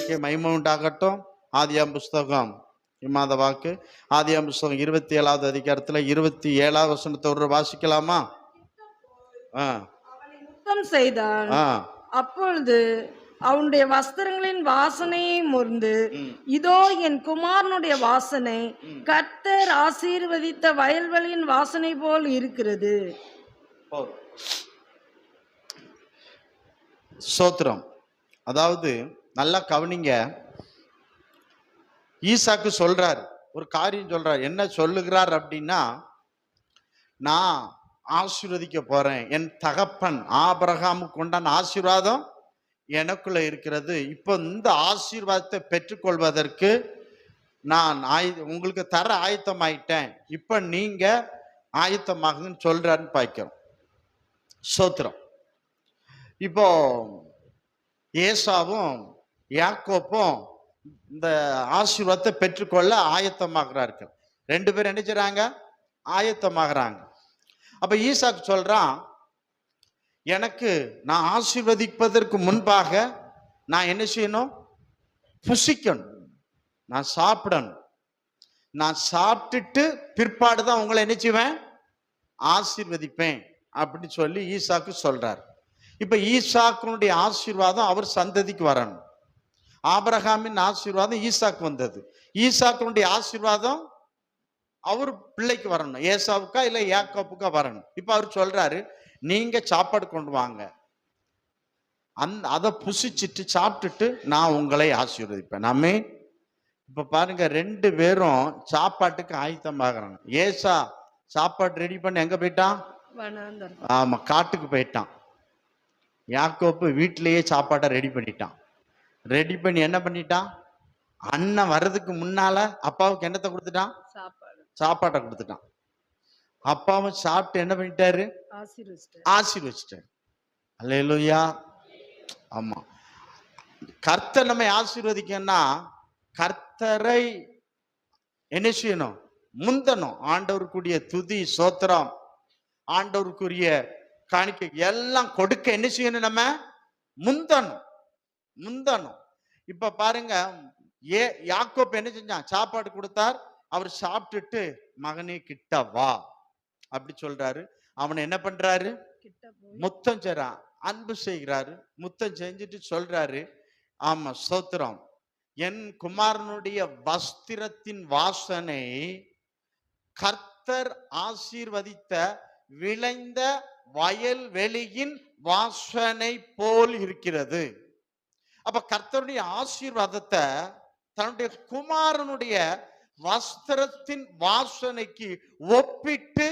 தேவனுக்கு மகிமை உண்டாகட்டும். ஆதியாம் புஸ்தகம் இம்மாத வாக்கு ஆதியாம் புஸ்தகம் 27வது அதிகாரத்துல 27வது வசனத்தை ஒரு வாசிக்கலாமா? அவனை முத்தம் செய்தான். அப்பொழுது அவனுடைய வஸ்திரங்களின் வாசனையை முறிந்து, இதோ என் குமாரனுடைய வாசனை கர்த்தர் ஆசீர்வதித்த வயல்வெளியின் வாசனை போல் இருக்கிறது. ஸ்தோத்திரம். அதாவது நல்லா கவனிங்க, ஈசாக்கு சொல்றார், ஒரு காரியம் சொல்றார். என்ன சொல்லுகிறார் அப்படின்னா, நான் ஆசீர்வதிக்க போறேன், என் தகப்பன் ஆபிரகாமுக்கு உண்டான ஆசீர்வாதம் எனக்குள்ள இருக்கிறது. இப்போ இந்த ஆசீர்வாதத்தை பெற்றுக்கொள்வதற்கு நான் உங்களுக்கு தர ஆயத்தமாயிட்டேன், இப்ப நீங்க ஆயத்தமாகுன்னு சொல்றாருன்னு பார்க்கிறோம். ஸ்தோத்திரம். இப்போ ஏசாவும் யாக்கோப்பும் இந்த ஆசீர்வாதத்தை பெற்றுக்கொள்ள ஆயத்தமாகிறார்கள். ரெண்டு பேரும் என்ன செய்றாங்க? ஆயத்தமாகறாங்க. அப்ப ஈசாக்கு சொல்றான், எனக்கு நான் ஆசீர்வதிப்பதற்கு முன்பாக நான் என்ன செய்யணும்? புசிக்கணும், நான் சாப்பிடணும். நான் சாப்பிட்டுட்டு பிற்பாடு தான் உங்களை என்ன செய்வேன்? ஆசீர்வதிப்பேன் அப்படின்னு சொல்லி ஈசாக்கு சொல்றார். இப்ப ஈசாக்குனுடைய ஆசீர்வாதம் அவர் சந்ததிக்கு வரணும். ஆபிரகாமின் ஆசீர்வாதம் ஈசாக்கு வந்தது. ஈசாக்குனுடைய ஆசீர்வாதம் அவர் பிள்ளைக்கு வரணும். ஏசாவுக்கா இல்ல யாக்கோப்புக்கா வரணும். இப்ப அவர் சொல்றாரு, நீங்க சாப்பாடு கொண்டு வாங்க, அதை புசிச்சுட்டு சாப்பிட்டுட்டு நான் உங்களை ஆசீர்வதிப்பேன். நாமே இப்ப பாருங்க, ரெண்டு பேரும் சாப்பாட்டுக்கு ஆயத்தமாகறாங்க. ஏசா சாப்பாடு ரெடி பண்ணி எங்க போயிட்டான்? ஆமா, காட்டுக்கு போயிட்டான். யாக்கோப்பு வீட்டிலேயே சாப்பாட்டை ரெடி பண்ணிட்டான். ரெடி பண்ணி என்ன பண்ணிட்டான்? அண்ணன் வர்றதுக்கு முன்னால அப்பாவுக்கு என்னத்தை கொடுத்துட்டான்? சாப்பாட்டை கொடுத்துட்டான். அப்பாவும் சாப்பிட்டு என்ன பண்ணிட்டாரு? ஆசீர்வச்சிட்டாரு. அல்லேலூயா. ஆமா, கர்த்தர் நம்மை ஆசீர்வதிக்கன்னா கர்த்தரை என்ன செய்யணும்? முந்தணும். ஆண்டவருக்குரிய துதி சோத்திரம், ஆண்டவருக்குரிய காணிக்கை எல்லாம் கொடுக்க என்ன செய்யணும்? நம்ம முந்தணும், முந்தணும். இப்ப பாருங்க, யாக்கோப்பு என்ன செஞ்சான்? சாப்பாடு கொடுத்தார். அவர் சாப்பிட்டுட்டு மகனே கிட்ட வா அப்படி சொல்றாரு. அவனை என்ன பண்றாரு? முத்தம் செய்றான், அன்பு செய்கிறாரு. முத்தம் செஞ்சுட்டு சொல்றாரு, ஆமா ஸ்தோத்திரம், என் குமாரனுடைய வஸ்திரத்தின் வாசனை கர்த்தர் ஆசீர்வதித்த விளைந்த வயல் வெளியின் வாசனை போல் இருக்கிறது. அப்ப கர்த்தருடைய ஆசீர்வாதத்தை தன்னுடைய குமாரனுடைய வஸ்திரத்தின் வாசனைக்கு ஒப்பிட்டு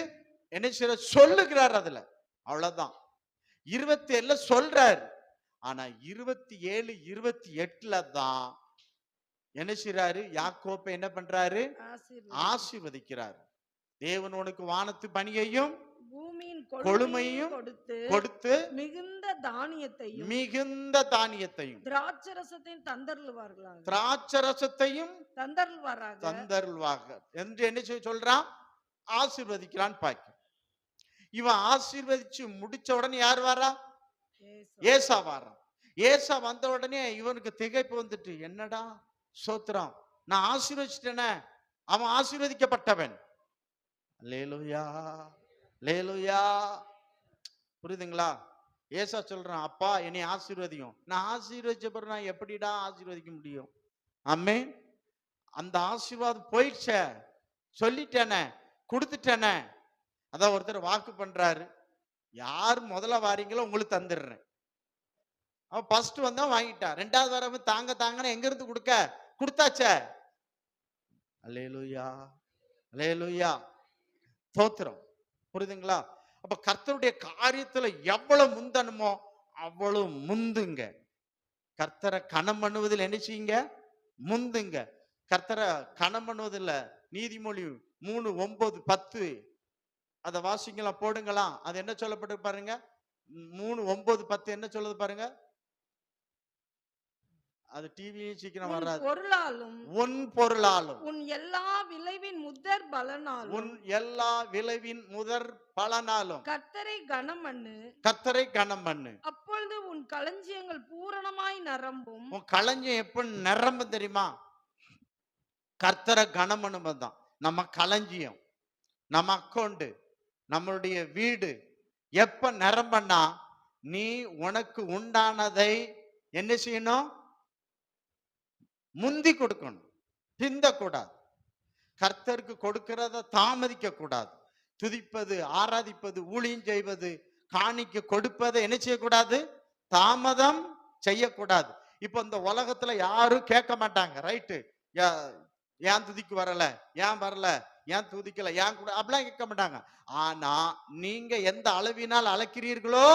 என்ன செய்ய சொல்லுகிறார். அதுல அவ்வளவுதான். 27 சொல்றாரு. ஆனா 27, 28 தான் என்ன செய்யறாரு? யாக்கோப்பை என்ன பண்றாரு? ஆசீர்வதிக்கிறார். தேவன் உனக்கு வானத்து பணியையும் பூமியின் கொழுமையும் கொடுத்து மிகுந்த தானியத்தையும் திராட்சரசத்தையும் தந்தருள்வார்களாக. திராட்சரசத்தையும் தந்தருள்வாக என்று என்ன சொல்றான்? ஆசீர்வதிக்கிறான். பாக்க இவன் ஆசீர்வதிச்சு முடிச்ச உடனே யார் வாரா? ஏசா வாரா. ஏசா வந்த உடனே இவனுக்கு திகைப்பு வந்துட்டு, என்னடா சோத்திரம், நான் ஆசீர்வதிச்சிட்டேனே, அவன் ஆசீர்வதிக்கப்பட்டவன். அல்லேலூயா, அல்லேலூயா. புரியுதுங்களா? ஏசா சொல்றான், அப்பா என்னை ஆசீர்வதியும். நான் ஆசீர்வதிச்ச பிறகு நான் எப்படிடா ஆசீர்வதிக்க முடியும்? ஆமென். அந்த ஆசீர்வாதம் போயிடுச்ச, சொல்லிட்டேனே, கொடுத்துட்டேனே. அதான் ஒருத்தர் வாக்கு பண்றாரு, யார் முதல்ல வாரீங்களோ உங்களுக்கு தந்துடுறேன். அவன் ஃபர்ஸ்ட் வந்தா வாங்கிட்டான், ரெண்டாவது வாரம் தாங்கன்னு எங்க இருந்து கொடுத்தாச்ச. அல்லேலூயா, அல்லேலூயா, ஸ்தோத்திரம். புரியுதுங்களா? அப்ப கர்த்தருடைய காரியத்துல எவ்வளவு முந்தணுமோ அவ்வளவு முந்துங்க. கர்த்தரை கணம் பண்ணுவதில் என்ன செய்யுங்க? முந்துங்க. கர்த்தரை கணம் பண்ணுவதில்ல. நீதிமொழி 3:9-10 அத வாசிங்களா, போடுங்களா. அது என்ன சொல்லப்பட்டு பாருங்க. 3:9-10 என்ன சொல்லுது பாருங்க. அது டிவியும் சீக்கிரம் உன் வராது. பொருளாலும் உன் பொருளாலும் உன் எல்லா விளைவின் முதற் பலனாலும் உன் எல்லா விளைவின் முதற் பலனாலும் கர்த்தரை கனம் பண்ணு. கர்த்தரை கனம் பண்ணு. அப்பொழுது உன் களஞ்சியங்கள் பூரணமாய் நிரம்பும். உன் களஞ்சியம் எப்ப நிரம்பும் தெரியுமா? கர்த்தரை கனம் பண்ணும்போதுதான். நம்ம களஞ்சியம், நம்ம அக்கௌண்ட், நம்மளுடைய வீடு எப்ப நிரம்பனா, நீ உனக்கு உண்டானதை என்ன செய்யணும்? முந்தி கொடுக்கணும், பிந்த கூடாது. கர்த்தருக்கு கொடுக்கிறத தாமதிக்க கூடாது. துதிப்பது, ஆராதிப்பது, ஊழியம் செய்வது, காணிக்க கொடுப்பதை என்ன செய்யக்கூடாது? தாமதம் செய்யக்கூடாது. இப்ப இந்த உலகத்துல யாரும் கேட்க மாட்டாங்க, ரைட்டு, ஏன் துதிக்கு வரல, ஏன் வரல, ஏன் துதிக்கல, ஏன் கூட அப்படிலாம் கேட்க மாட்டாங்க. ஆனா நீங்க எந்த அளவினால் அளக்கிறீர்களோ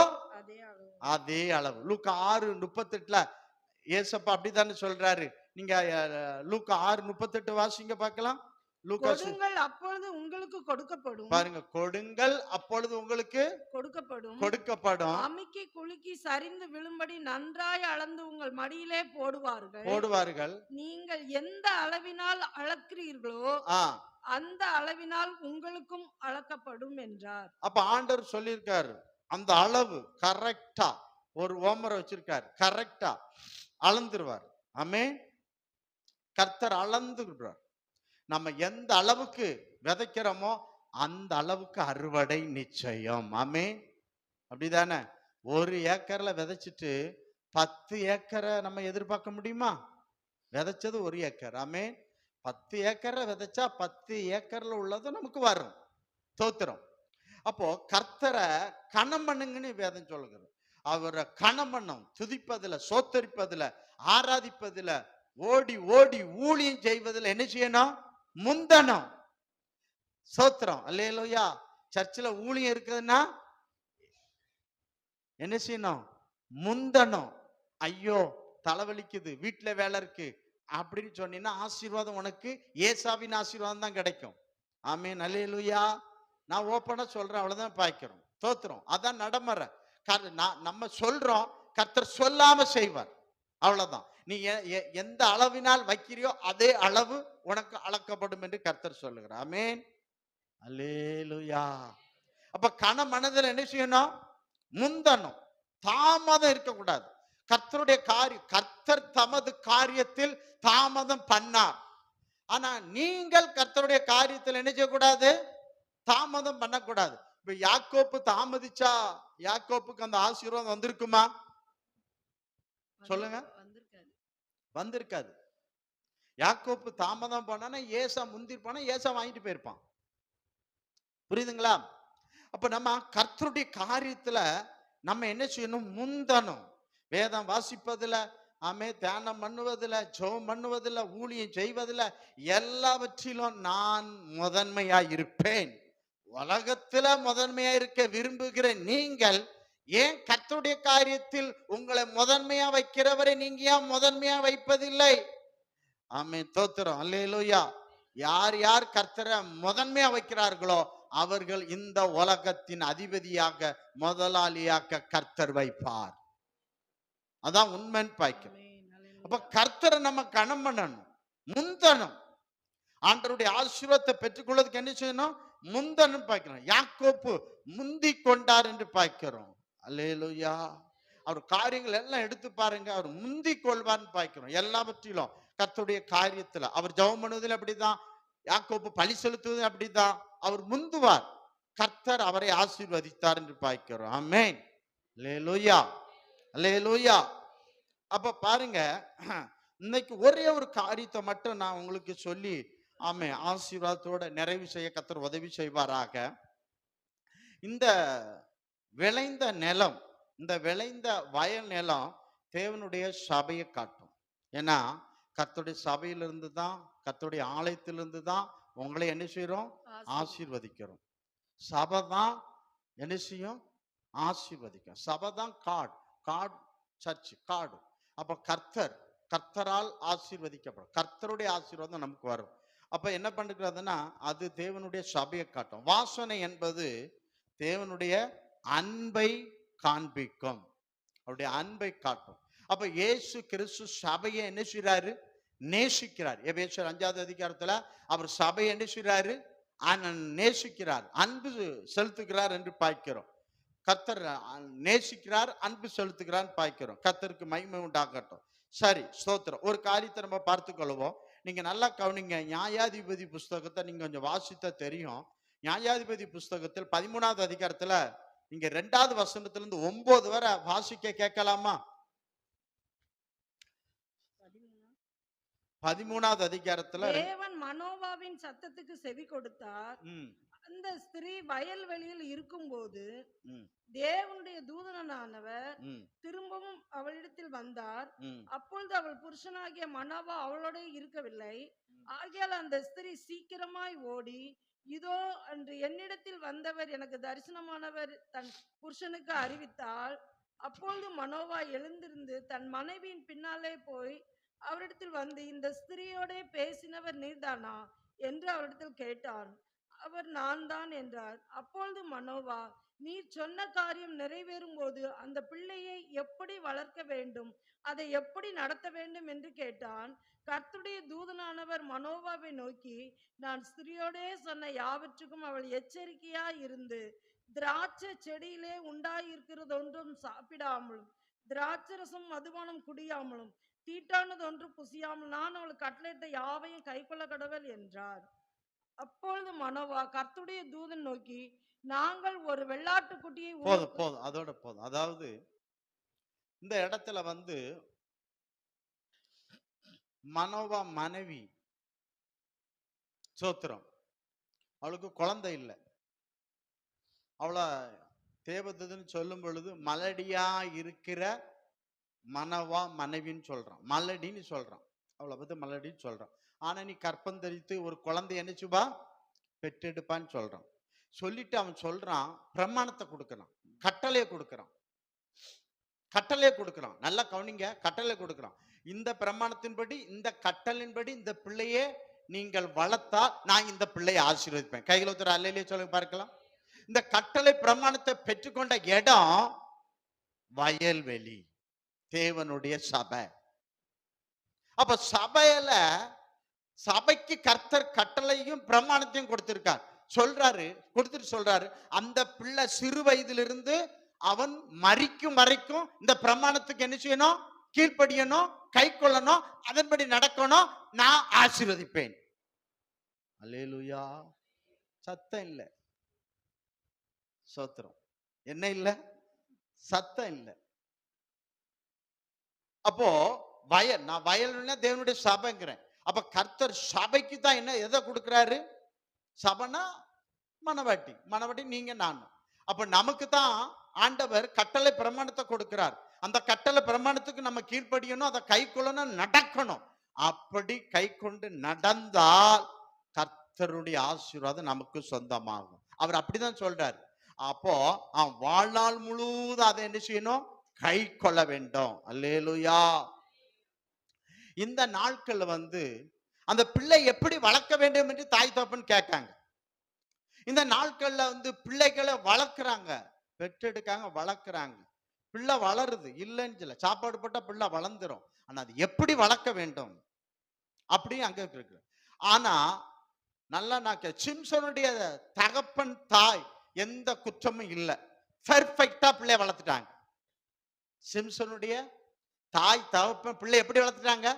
அதே அளவு. லூக்கா 6:38 ஏசப்பா அப்படித்தானே சொல்றாரு. நீங்க லூக்கா 6:38 வாசிங்க பார்க்கலாம். கொடுங்கள் அப்பொழுது உங்களுக்கு கொடுக்கப்படும். பாருங்க, கொடுங்கள் அப்பொழுது உங்களுக்கு கொடுக்கப்படும். அமுக்கி குலுக்கி சரிந்து விழும்படி நன்றாய் அளந்து உங்கள் மடியிலே போடுவார்கள். நீங்கள் எந்த அளவினால் அளக்கிறீர்களோ அந்த அளவினால் உங்களுக்கும் அளக்கப்படும் என்றார். அப்ப ஆண்டவர் சொல்லியிருக்காரு, அந்த அளவு கரெக்டா ஒரு ஓமரை வச்சிருக்காரு, கரெக்டா அளந்துருவார். ஆமென். கர்த்தர் அளந்துருவார். நம்ம எந்த அளவுக்கு விதைக்கிறோமோ அந்த அளவுக்கு அறுவடை நிச்சயம். ஆமென். அப்படிதானே? 1 ஏக்கர்ல விதைச்சிட்டு 10 ஏக்கரை நம்ம எதிர்பார்க்க முடியுமா? விதைச்சது 1 ஏக்கர். ஆமென். 10 ஏக்கரை விதைச்சா 10 ஏக்கர்ல உள்ளது நமக்கு வரும். தோத்திரம். அப்போ கர்த்தரை கனம் பண்ணுங்கன்னு வேதம் சொல்லுகிறது. அவரை கனம் பண்ணும், துதிப்பதுல, சோத்தரிப்பதுல, ஆராதிப்பதுல, ஓடி ஓடி ஊழியம் செய்வதில் என்ன செய்யணும்? முந்தனம். சோத்திரம். அல்லேலூயா. சர்ச்சில் ஊழியம் இருக்குதுன்னா என்ன செய்யணும்? முந்தனம். ஐயோ தலைவலிக்குது, வீட்டுல வேலை இருக்கு அப்படின்னு சொன்னீங்கன்னா ஆசீர்வாதம் உனக்கு ஏசாவின் ஆசீர்வாதம் தான் கிடைக்கும். ஆமென். அல்லேலூயா. நான் ஓப்பனா சொல்றேன், அவ்வளவுதான் பாய்க்கிறோம். தோத்துறோம். அதான் நடைமுறை. நம்ம சொல்றோம், கர்த்தர் சொல்லாம செய்வார். அவ்வளவுதான். நீ எந்த அளவினால் வைக்கிறியோ அதே அளவு உனக்கு அளக்கப்படும் என்று கர்த்தர் சொல்லுகிறார். ஆமென். அல்லேலூயா. அப்ப கன மனதில் என்ன செய்யணும்? முந்தணும், தாமதம் இருக்கக்கூடாது. கர்த்தருடைய காரியம், கர்த்தர் தமது காரியத்தில் தாமதம் பண்ணார். ஆனா நீங்கள் கர்த்தருடைய காரியத்தில் என்ன செய்யக்கூடாது? தாமதம் பண்ணக்கூடாது. இப்ப யாக்கோப்பு தாமதிச்சா யாக்கோப்புக்கு அந்த ஆசீர்வாதம் வந்திருக்குமா? சொல்லுங்க. வந்திருக்காது. யாக்கோப்பு தாமதம் பண்ணா ஏசா முந்திருப்பானா, ஏசா வாங்கிட்டு போயிருப்பான். புரியுதுங்களா? அப்ப நம்ம கர்த்தருடைய காரியத்துல நம்ம என்ன செய்யணும்? முந்தணும். வேதம் வாசிப்பதுல, தியானம் பண்ணுவதில், ஜெபம் பண்ணுவதில், ஊழியம் செய்வதில், எல்லாவற்றிலும் நான் முதன்மையா இருப்பேன். உலகத்துல முதன்மையா இருக்க விரும்புகிற நீங்கள் ஏன் கர்த்தருடைய காரியத்தில் உங்களை முதன்மையா வைக்கிறவரை நீங்க ஏன் முதன்மையா வைப்பதில்லை? ஆமென். தோத்திரம். அல்லேலூயா. யார் யார் கர்த்தரை முதன்மையா வைக்கிறார்களோ அவர்கள் இந்த உலகத்தின் அதிபதியாக, முதலாளியாக கர்த்தர் வைப்பார். அதான் உண்மைன்னு பாய்க்கும். அப்ப கர்த்தரை நம்ம கனம் பண்ணணும், முந்தணும். ஆண்டவருடைய ஆசீர்வாதத்தை பெற்றுக்கொள்வதற்கு என்ன செய்யணும்? முந்தனும் பாய்க்கிறோம். யாக்கோப்பு முந்தி கொண்டார் என்று பாய்க்கிறோம். அல்லேலூயா. அவர் காரியங்கள் எல்லாம் எடுத்து பாருங்க, அவர் முந்தி கொள்வார்னு பாய்க்கிறோம். எல்லாவற்றிலும் கர்த்தருடைய காரியத்துல அவர் ஜெபம் பண்ணுவதில் அப்படிதான், யாக்கோப்பு பலி செலுத்துவது அப்படிதான். அவர் முந்துவார். கர்த்தர் அவரை ஆசீர்வதித்தார் என்று பாய்க்கிறோம். ஆமென். அல்லேலூயா. அல்லேலூயா. அப்ப பாருங்க, இன்னைக்கு ஒரே ஒரு காரியத்தை மட்டும் நான் உங்களுக்கு சொல்லி ஆசீர்வாதத்தோட நிறைவு செய்ய கர்த்தர் உதவி செய்வாராக. இந்த விளைந்த நிலம், இந்த விளைந்த வயல் நிலம் தேவனுடைய சபையை காட்டும். ஏன்னா கர்த்தருடைய சபையிலிருந்து தான், கர்த்தருடைய ஆலயத்திலிருந்து தான் உங்களை என்ன செய்யறோம்? ஆசீர்வதிக்கிறோம். சபை தான் என்ன செய்யும்? ஆசீர்வதிக்கும். சபை தான் காட் சர்ச், காடு. அப்ப கர்த்தரால் ஆசீர்வதிக்கப்படும். கர்த்தருடைய ஆசீர்வாதம் நமக்கு வரும். அப்ப என்ன பண்ணுகிறதுன்னா, அது தேவனுடைய சபையை காட்டும். வாசனை என்பது தேவனுடைய அன்பை காண்பிக்கும், அவருடைய அன்பை காட்டும். அப்ப இயேசு கிறிஸ்து சபையை என்ன செய்றாரு? நேசிக்கிறார். எபேசியர் 5வது அதிகாரத்துல அவர் சபையை என்ன செய்றாரு? நேசிக்கிறார், அன்பு செலுத்துகிறார் என்று பார்க்கிறோம். கர்த்தர் நேசிக்கிறார், அன்பு செலுத்துகிறார் பார்க்கிறோம். கர்த்தருக்கு மகிமை உண்டாகட்டும். சரி, ஸ்தோத்திரம். ஒரு காரியத்தை நம்ம பார்த்துக் கொள்வோம். நீங்க நல்லா கவனிங்க. நியாயாதிபதி புஸ்தகத்தை நீங்க கொஞ்சம் வாசித்தா தெரியும். நியாயாதிபதி புஸ்தகத்தில் 13வது அதிகாரத்துல நீங்க 2வது வசனத்திலிருந்து 9 வரை வாசிக்க கேட்கலாமா? 13வது அதிகாரத்துல தேவன் மனோவாவின் சத்தத்துக்கு செவி கொடுத்தார். அந்த ஸ்திரீ வயல்வெளியில் இருக்கும்போது தேவனுடைய தூதனானவர் திரும்பவும் அவளிடத்தில் வந்தார். அப்பொழுது அவள் புருஷனாகிய மனோவா அவளோட இருக்கவில்லை. ஆகையால் அந்த ஸ்திரீ சீக்கிரமாய் ஓடி, இதோ அன்று என்னிடத்தில் வந்தவர் எனக்கு தரிசனமானவர் தன் புருஷனுக்கு அறிவித்தாள். அப்பொழுது மனோவா எழுந்திருந்து தன் மனைவியின் பின்னாலே போய் அவரிடத்தில் வந்து, இந்த ஸ்திரீயோட பேசினவர் நீர்தானா என்று அவரிடத்தில் கேட்டான். அவர் நான் தான் என்றார். அப்பொழுது மனோவா, நீர் சொன்ன காரியம் நிறைவேறும் போது அந்த பிள்ளையை எப்படி வளர்க்க வேண்டும், அதை எப்படி நடத்த வேண்டும் என்று கேட்டான். கர்த்தருடைய தூதனானவர் மனோவாவை நோக்கி, நான் ஸ்திரீயோடே சொன்ன யாவற்றுக்கும் அவள் எச்சரிக்கையா இருந்து திராட்சை செடியிலே உண்டாயிருக்கிறது ஒன்றும் சாப்பிடாமலும் திராட்சரசம் மதுபானம் குடியாமலும் தீட்டானது ஒன்று புசியாமல் நான் அவள் கட்டளையிட்ட யாவையும் கைக்கொள்ள கடவுள் என்றார். அப்பொழுது மனோவா கர்த்தருடைய தூதன் நோக்கி, நாங்கள் ஒரு வெள்ளாட்டு குட்டியை போதும் அதோட போதும். அதாவது இந்த இடத்துல வந்து மனோவா மனைவி சோத்திரம், அவளுக்கு குழந்தை இல்லை. அவளை தேவதூதன் சொல்லும் பொழுது மலடியா இருக்கிற மனவா மனைவின்னு சொல்றான், மலடின்னு சொல்றான். அவளை பத்தி மலடின்னு சொல்றான். ஆனா நீ கற்பம் தரித்து ஒரு குழந்தை என்னச்சுபா பெற்றெடுப்பான்னு சொல்றான். சொல்லிட்டு அவன் சொல்றான், பிரமாணத்தை கொடுக்கறான், கட்டளையை கொடுக்கறான், கட்டளையை கொடுக்கறான். நல்லா கவனிங்க, கட்டளை கொடுக்கறான். இந்த பிரமாணத்தின்படி, இந்த கட்டளின்படி இந்த பிள்ளையே நீங்கள் வளர்த்தா நான் இந்த பிள்ளையை ஆசீர்வதிப்பேன். கைகளை ஒருத்தர் அல்லையிலே சொல்லுங்க பார்க்கலாம். இந்த கட்டளை பிரமாணத்தை பெற்றுக்கொண்ட இடம் வயல்வெளி, தேவனுடைய சபை. அப்ப சபையில, சபைக்கு கர்த்தர் கட்டளையும் பிரமாணத்தையும் கொடுத்திருக்கார். கொடுத்துட்டு சொல்றாரு, அந்த பிள்ளை சிறு வயதிலிருந்து அவன் மரிக்கும் வரைக்கும் இந்த பிரமாணத்துக்கு என்ன செய்யணும்? கீழ்ப்படியணும், கை கொள்ளணும், அதன்படி நடக்கணும், நான் ஆசீர்வதிப்பேன். அல்லேலூயா. சத்தம் இல்லை, சோத்திரம். என்ன இல்ல? சத்தம் இல்லை. அப்போ நான் வயல்னா தேவனுடைய சபைங்கிறேன். அப்ப கர்த்தர் சபைக்கு தான் என்ன எதை கொடுக்கிறாரு? சபைனா மனவாட்டி, மனவாட்டி நீங்க நானும். அப்ப நமக்கு தான் ஆண்டவர் கட்டளை பிரமாணத்தை கொடுக்கிறார். அந்த கட்டளை பிரமாணத்துக்கு நம்ம கீழ்ப்படியணும், அதை கை கொள்ளணும், நடக்கணும். அப்படி கை கொண்டு நடந்தால் கர்த்தருடைய ஆசீர்வாதம் நமக்கு சொந்தமாகும். அவர் அப்படிதான் சொல்றாரு. அப்போ வாழ்நாள் முழுவதும் அதை என்ன செய்யணும்? கை கொள்ள வேண்டும். அல்லேலூயா. இந்த நாட்கள் வந்து அந்த பிள்ளை எப்படி வளர்க்க வேண்டும் என்று தாய் தகப்பன் கேட்காங்க. இந்த நாட்கள்ல வந்து பிள்ளைகளை வளர்க்குறாங்க, பெற்றெடுக்காங்க, வளர்க்குறாங்க. பிள்ளை வளருது, இல்லைன்னு சொல்ல, சாப்பாடு போட்டா பிள்ளை வளர்ந்துரும். ஆனா அது எப்படி வளர்க்க வேண்டும் அப்படி அங்க இருக்கு. ஆனா நல்லா நான் சிம்சனுடைய தகப்பன் தாய் எந்த குற்றமும் இல்லை, பெர்ஃபெக்டா பிள்ளைய வளர்த்துட்டாங்க. சிம்சனுடைய தாய் தகப்பன் பிள்ளை எப்படி வளர்த்துட்டாங்க?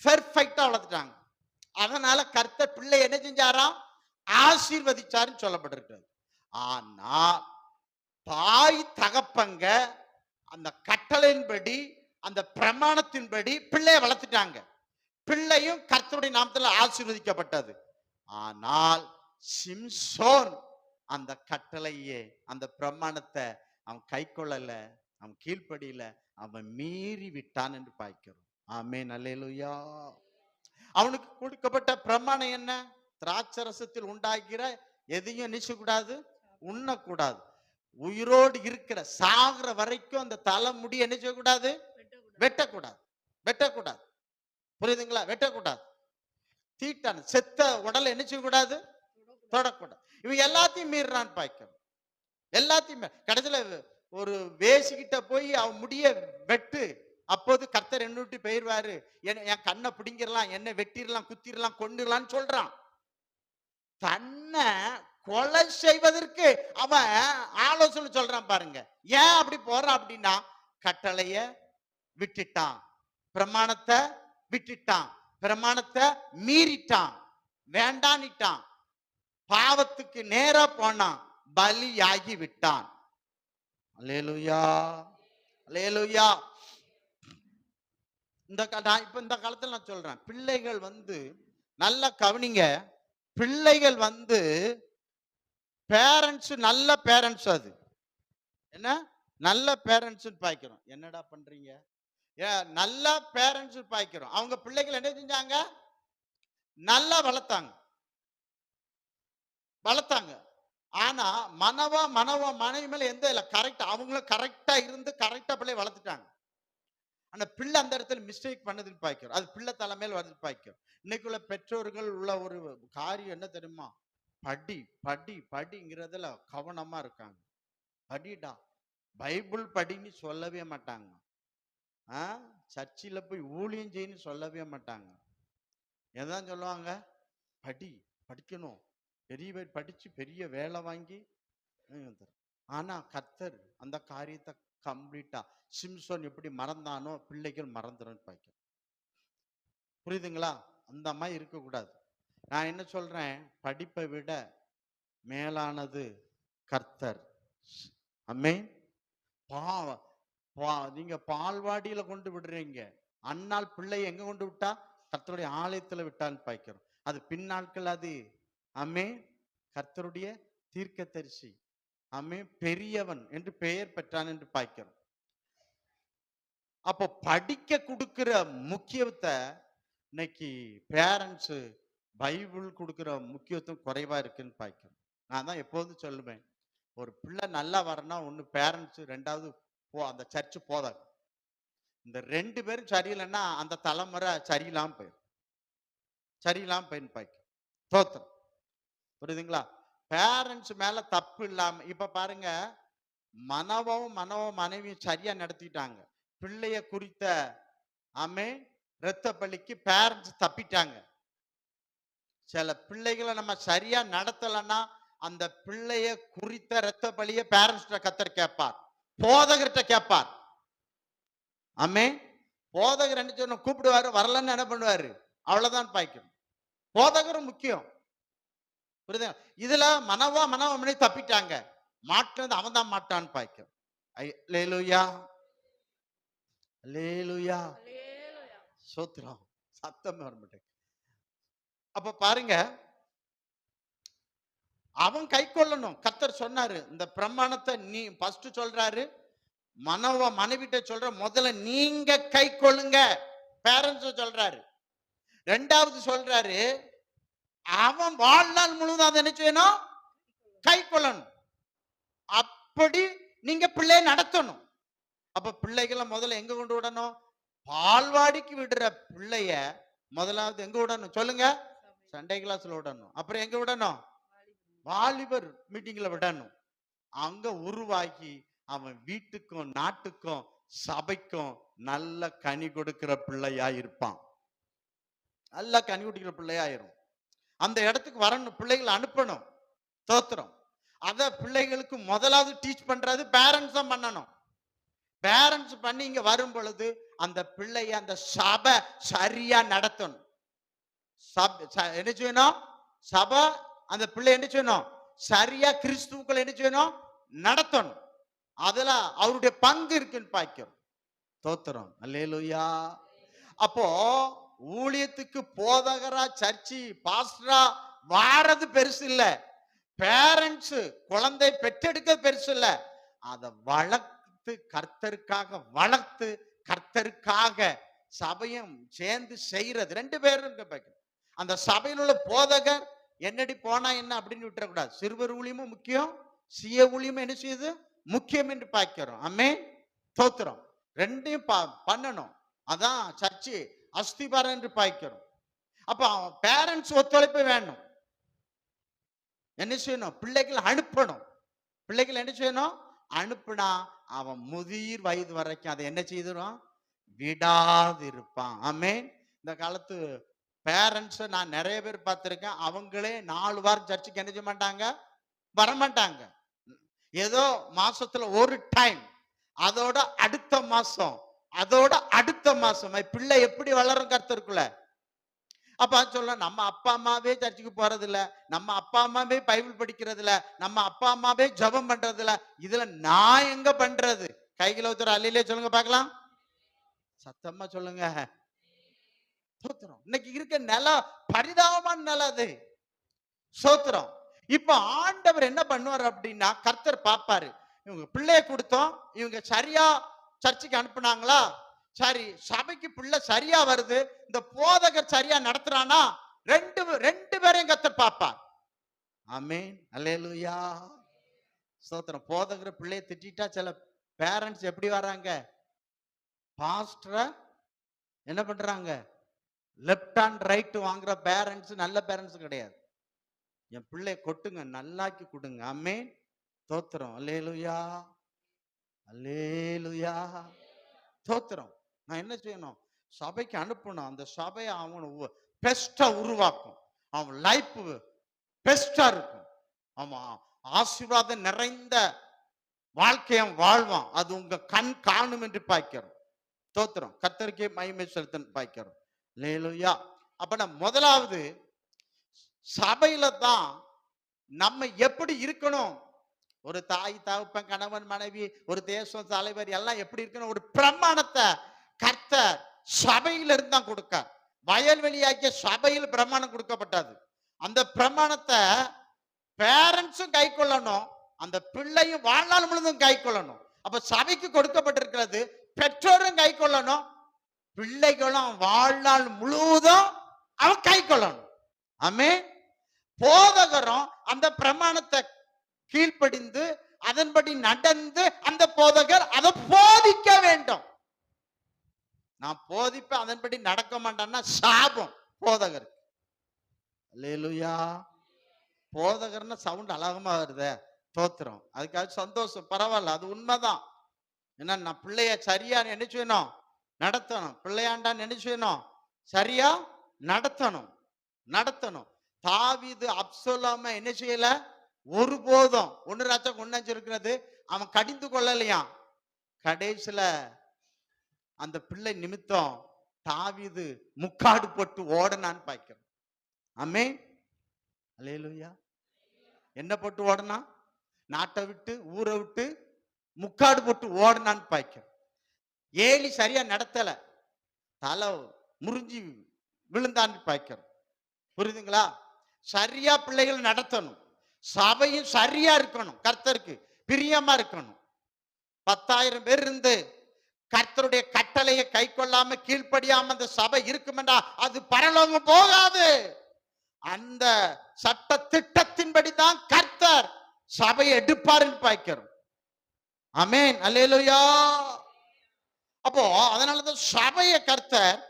பெர்ஃபெக்டா வளர்த்துட்டாங்க. அதனால கர்த்தர் பிள்ளை என்ன செஞ்சாரா? ஆசீர்வதிச்சாருன்னு சொல்லப்பட்டிருக்கிறது. ஆனா தாய் தகப்பங்க அந்த கட்டளையின்படி, அந்த பிரமாணத்தின்படி பிள்ளைய வளர்த்துட்டாங்க. பிள்ளையும் கர்த்தருடைய நாமத்துல ஆசீர்வதிக்கப்பட்டது. ஆனால் சிம்சோன் அந்த கட்டளையே, அந்த பிரமாணத்தை அவன் கை கொள்ளல, அவன் கீழ்ப்படியில, அவன் மீறி விட்டான் என்று பார்க்கிறோம். ஆமென், அல்லேலூயா. அவனுக்கு கொடுக்கப்பட்ட பிரமாணம் என்ன? திராட்சரசத்தில் உண்டாகிற எதையும் நினைச்சக்கூடாது, உண்ணக்கூடாது. உயிரோடு இருக்கிற சாகிற வரைக்கும் அந்த தலைமுடி என்ன செய்யக்கூடாது? வெட்டக்கூடாது, வெட்டக்கூடாது. புரியுதுங்களா? வெட்டக்கூடாது. தீட்டான செத்த உடலை என்ன செய்யக்கூடாது? தொடக்கூடாது. இவன் எல்லாத்தையும் மீறான்னு பார்க்கணும். எல்லாத்தையும் கடைசியில ஒரு வேசிக்கிட்ட போய் அவன் முடிய வெட்டு அப்போது கர்த்தர் என்ன விட்டு போயிருவாரு, என் கண்ணை பிடிங்கிடலாம், என்னை வெட்டிடலாம், குத்திரலாம், கொண்டுடலாம்னு சொல்றான். தன்னை கொலை செய்வதற்கு அவன் ஆலோசனை சொல்றான் பாருங்க. ஏன் அப்படி போறான் அப்படின்னா, கட்டளைய விட்டுட்டான், பிரமாணத்தை விட்டுட்டான், பிரமாணத்தை மீறிட்டான், வேண்டான்னுட்டான், பாவத்துக்கு நேரா போனான், பலியாகி விட்டான். அல்லேலூயா, அல்லேலூயா. நான் இப்ப இந்த காலத்துல நான் சொல்றேன், பிள்ளைகள் நல்லா கவனிங்க. பிள்ளைகள் பேரண்ட்ஸ் நல்ல பேரண்ட்ஸ், அது என்ன நல்ல பேரண்ட்ஸ் பாய்க்கிறோம். என்னடா பண்றீங்க? நல்ல பேரண்ட்ஸ் பாய்க்கிறோம். அவங்க பிள்ளைகள் என்ன செஞ்சாங்க? நல்லா வளர்த்தாங்க. ஆனா மனைவி மேல எந்த இல்ல, கரெக்டா அவங்களும் கரெக்டா இருந்து கரெக்டா பிள்ளை வளர்த்துட்டாங்க. ஆனா பிள்ளை அந்த இடத்துல மிஸ்டேக் பண்ணதுன்னு பாய்க்கிறோம். அது பிள்ளை தலைமையில் வந்து பாய்க்கிறோம். இன்னைக்குள்ள பெற்றோர்கள் உள்ள ஒரு காரியம் என்ன தெரியுமா? படி படி படிங்கிறதுல கவனமா இருக்காங்க. படிடா, பைபிள் படின்னு சொல்லவே மாட்டாங்க. சர்ச்சில் போய் ஊழியம் செய்யன்னு சொல்லவே மாட்டாங்க. எதான் சொல்லுவாங்க? படிக்கணும், பெரிய படிச்சு பெரிய வேலை வாங்கி. ஆனா கர்த்தர் அந்த காரியத்தை கம்ப்ளீட்டா, சிம்சோன் எப்படி மறந்தானோ பிள்ளைகள் மறந்துடும் பாய்க்க. புரியுதுங்களா? அந்த மாதிரி இருக்கக்கூடாது. நான் என்ன சொல்றேன், படிப்பை விட மேலானது கர்த்தர். ஆமென். நீங்க பால்வாடியில கொண்டு விடுறீங்க, அந்நாள் பிள்ளை எங்க கொண்டு விட்டா? கர்த்தருடைய ஆலயத்துல விட்டான்னு பாய்க்கிறோம். அது பின்னாட்கள் அது ஆமென் கர்த்தருடைய தீர்க்கதரிசி, ஆமென் பெரியவன் என்று பெயர் பெற்றான் என்று பாய்க்கிறோம். அப்போ படிக்க கொடுக்கிற முக்கியத்தை இன்னைக்கு பேரண்ட்ஸ் பைபிள் கொடுக்கிற முக்கியத்துவம் குறைவா இருக்குன்னு பாய்க்கிறோம். நான் தான் எப்போதும் சொல்லுவேன், ஒரு பிள்ளை நல்லா வரணும், ஒன்று பேரண்ட்ஸ், ரெண்டாவது அந்த சர்ச்சு போதாது. இந்த ரெண்டு பேரும் சரியில்லைன்னா அந்த தலைமுறை சரியில்லாம போயின்னு பாய்க்கும். தோத்திரம். புரியுதுங்களா? பேரண்ட்ஸ் மேல தப்பு இல்லாம இப்ப பாருங்க, மனைவியும் மனைவியும் சரியா நடத்திட்டாங்க. பிள்ளைய குறித்த இரத்த பலிக்கு பேரண்ட்ஸ் தப்பிட்டாங்க. சில பிள்ளைகளை நம்ம சரியா நடத்தலன்னா அந்த பிள்ளைய குறித்த இரத்த பலிய பேரண்ட்ஸ் கர்த்தர் கேட்பார், போதகர்கிட்ட கேட்பார். போதகர் என்ன சொன்ன கூப்பிடுவாரு, வரலன்னு என்ன பண்ணுவாரு, அவ்வளவுதான் பாய்க்கணும். போதகரும் முக்கியம். புரியுது? இதுல மனைவி தப்பிட்டாங்க, மாட்டினது அவன் தான் மாட்டான்னு பாய்க்கும். அல்லேலூயா, அல்லேலூயா, சோத்திரம். சத்தம் வர மாட்டேன். அப்ப பாருங்க, அவன் கை கொள்ளணும். கர்த்தர் சொன்னாரு இந்த பிரமாணத்தை. நீ ஃபர்ஸ்ட் சொல்றாரு, மனைவிட்ட சொல்ற, முதல்ல நீங்க கை கொள்ளுங்க, பேரண்ட்ஸ் சொல்றாரு. ரெண்டாவது சொல்றாரு, அவன் வாழ்நாள் முழுவதும் அதை என்ன செய்யணும்? கை கொள்ளணும். அப்படி நீங்க பிள்ளைய நடத்தணும். அப்ப பிள்ளைகளை முதல்ல எங்க கொண்டு விடணும்? பால்வாடிக்கு விடுற பிள்ளைய முதலாவது எங்க விடணும் சொல்லுங்க? சண்டே கிளாஸ்ல விடணும். அப்புறம் எங்க விடணும்? வாலிபர் மீட்டிங்ல விடணும். அங்க உருவாக்கி அவன் வீட்டுக்கும் நாட்டுக்கும் சபைக்கும் நல்ல கனி கொடுக்கிற பிள்ளையா இருப்பான். நல்ல கனி கொடுக்கிற பிள்ளையாயிரும். அந்த இடத்துக்கு வரணும், பிள்ளைகளை அனுப்பணும். தோத்திரம். அத பிள்ளைகளுக்கு முதலாவது டீச் பண்றது பேரண்ட்ஸ் தான் பண்ணணும். பேரண்ட்ஸ் பண்ணி இங்க வரும் பொழுது அந்த பிள்ளைய அந்த சபை சரியா நடத்தணும். என்ன செய்யணும்? சபை அந்த பிள்ளை என்ன செய்யணும்? சரியா கிறிஸ்துவுக்கள் என்ன செய்யணும்? நடத்தணும். அதுல அவருடைய பங்கு இருக்குன்னு பாய்க்கிறோம். தோத்திரம். அல்லேலூயா. அப்போ ஊழியத்துக்கு போதகரா, சர்ச்சி பாஸ்டரா வாரது பெருசு இல்ல, பேரண்ட்ஸ் குழந்தை பெற்றெடுக்க பெருசு இல்ல, அதை வளர்த்து கர்த்தருக்காக வளர்த்து கர்த்தருக்காக சபையும் சேர்ந்து செய்யறது. ரெண்டு பேரும் அந்த சபையில் உள்ள போதகர் என்னடி போனா என்ன அப்படின்னு விட்டுறக்கூடாது. சிறுவர் ஊழியமும் முக்கியம், சுய ஊழியமும் என்ன செய்யுது? முக்கியம் என்று பார்க்கிறோம். ஆமென். தோத்திரம். ரெண்டையும் பண்ணணும். அதான் சர்ச்சு அஸ்திபாரம் என்று பார்க்கிறோம். அப்ப பேரண்ட்ஸ் ஒத்துழைப்பு வேணும். என்ன செய்யணும்? பிள்ளைகள் அனுப்பணும். பிள்ளைகள் என்ன செய்யணும்? அனுப்புனா அவன் முதிர் வயது வரைக்கும் அதை என்ன செய்திடும்? விடாதிருப்பான். ஆமென். இந்த காலத்து பேரண்ட்ஸ் நான் நிறைய பேர் பார்த்திருக்கேன். அவங்களே 4 வாரம் சர்ச்சுக்கு என்ன செய்ய மாட்டாங்க, வரமாட்டாங்க. ஏதோ மாசத்துல ஒரு டைம், அதோட அடுத்த மாசம், அதோட அடுத்த மாசம் பிள்ளை எப்படி வளரும் கர்த்தருக்குள்ள. அப்ப சொல்ல நம்ம அப்பா அம்மாவே சர்ச்சுக்கு போறது இல்ல, நம்ம அப்பா அம்மாவே பைபிள் படிக்கிறது இல்ல, நம்ம அப்பா அம்மாவே ஜெபம் பண்றது இல்ல, இதுல நான் எங்க பண்றது? கைகளை ஒருத்தர் அல்லையிலே சொல்லுங்க பார்க்கலாம், சத்தமா சொல்லுங்க. சோத்திரம். இன்னைக்கு இருக்க நிலம் பரிதாபமான நிலம் அது. சோத்திரம். இப்ப ஆண்டவர் என்ன பண்ணுவார் அப்படின்னா, கர்த்தர் பார்ப்பாரு, இவங்க பிள்ளைய கொடுத்தோம், இவங்க சரியா சர்ச்சுக்கு அனுப்புனாங்களா, சரி சபைக்கு பிள்ளை சரியா வருது, இந்த போதகர் சரியா நடத்துறானா, ரெண்டு பேரையும் கர்த்தர் பார்ப்பார். ஆமென். அல்லேலூயா. ஸ்தோத்திரம். போதகர் பிள்ளைய திட்டிட்டா சில பேரண்ட்ஸ் எப்படி வராங்க, பாஸ்டரை என்ன பண்றாங்க, லெப்ட் அண்ட் ரைட் வாங்குற பேரண்ட்ஸ் நல்ல பேரண்ட்ஸ் கிடையாது. என் பிள்ளைய கொட்டுங்க, நல்லாக்கி கொடுங்க. ஆமென். ஸ்தோத்திரம். அல்லேலூயா, அல்லேலூயா. ஸ்தோத்திரம். நான் என்ன செய்யணும், சபைக்கு அனுப்பணும். அந்த சபையை அவன் பெஸ்டா உருவாக்கும், அவன் லைஃப் பெஸ்டா இருக்கும், அவன் ஆசீர்வாதம் நிறைந்த வாழ்க்கையை வாழ்வான். அது உங்க கண் காணும் என்று பார்க்கிறோம். ஸ்தோத்திரம். கர்த்தருக்கே மகிமை செலுத்த பார்க்கிறோம். அல்லேலூயா. அப்ப நான் முதலாவது சபையில தான் நம்ம எப்படி இருக்கணும், ஒரு தாய் தகப்பன் கணவன் மனைவி ஒரு தேசம் தலைவர் எல்லாம் எப்படி இருக்கணும், ஒரு பிரமாணத்தை கர்த்தர் சபையில இருந்து தான் கொடுக்கார். வயல்வெளியாகிய சபையில் பிரமாணம் கொடுக்கப்பட்டது. அந்த பிரமாணத்தை பேரண்ட்ஸும் கை கொள்ளணும், அந்த பிள்ளையும் வாழ்நாள் முழுவதும் கை கொள்ளணும். அப்ப சபைக்கு கொடுக்கப்பட்டிருக்கிறது, பெற்றோரும் கை கொள்ளணும், பிள்ளைகளும் வாழ்நாள் முழுவதும் அவன் கை கொள்ளணும். ஆமென். போதகரும் அந்த பிரமாணத்தை கீழ்ப்படிந்து அதன்படி நடந்து அந்த போதகர் அதை போதிக்க வேண்டும். நான் போதிப்பேன் அதன்படி நடக்க மாட்டேன்னா சாபம் போதகர். அல்லேலூயா. போதகர்னா சவுண்ட் அழகமா வருதே, தோத்திரம். அதுக்காக சந்தோஷம், பரவாயில்ல, அது உண்மைதான். ஏன்னா நான் பிள்ளைய சரியா என்ன செய்யணும், நடத்தணும். பிள்ளையாண்டா என்ன செய்யணும், சரியா நடத்தணும். தாவீது அப்சலோமை என்ன செய்யல, ஒருபோதும் ஒன்னு ராஜா கொண்டாச்சிருக்கிறது அவன் கடிந்து கொள்ளலையா. கடைசியில அந்த பிள்ளை நிமித்தம் தாவீது முக்காடு போட்டு ஓடனான்னு பாய்க்கிறோம். ஆமென். அல்லேலூயா. என்ன போட்டு ஓடனா, நாட்டை விட்டு ஊரை விட்டு முக்காடு போட்டு ஓடனான்னு பாய்க்கிறோம். ஏலி சரியா நடத்தல, தலை முறிஞ்சி விழுந்தான்னு பாய்க்கிறோம். புரியுதுங்களா? சரியா பிள்ளைகள் நடத்தணும், சபையும் சரியா இருக்கணும், கர்த்தருக்கு பிரியமா இருக்கணும். 10,000 பேர் இருந்து கர்த்தருடைய கட்டளையை கை கொள்ளாம கீழ்ப்படியாம அந்த சபை இருக்குமென்றா அது பரலோகம் போகாது. அந்த சட்ட திட்டத்தின்படி தான் கர்த்தர் சபையை எடுப்பாருன்னு பார்க்கிறோம். ஆமென். அல்லேலூயா. அப்போ அதனாலதான் சபையை கர்த்தர்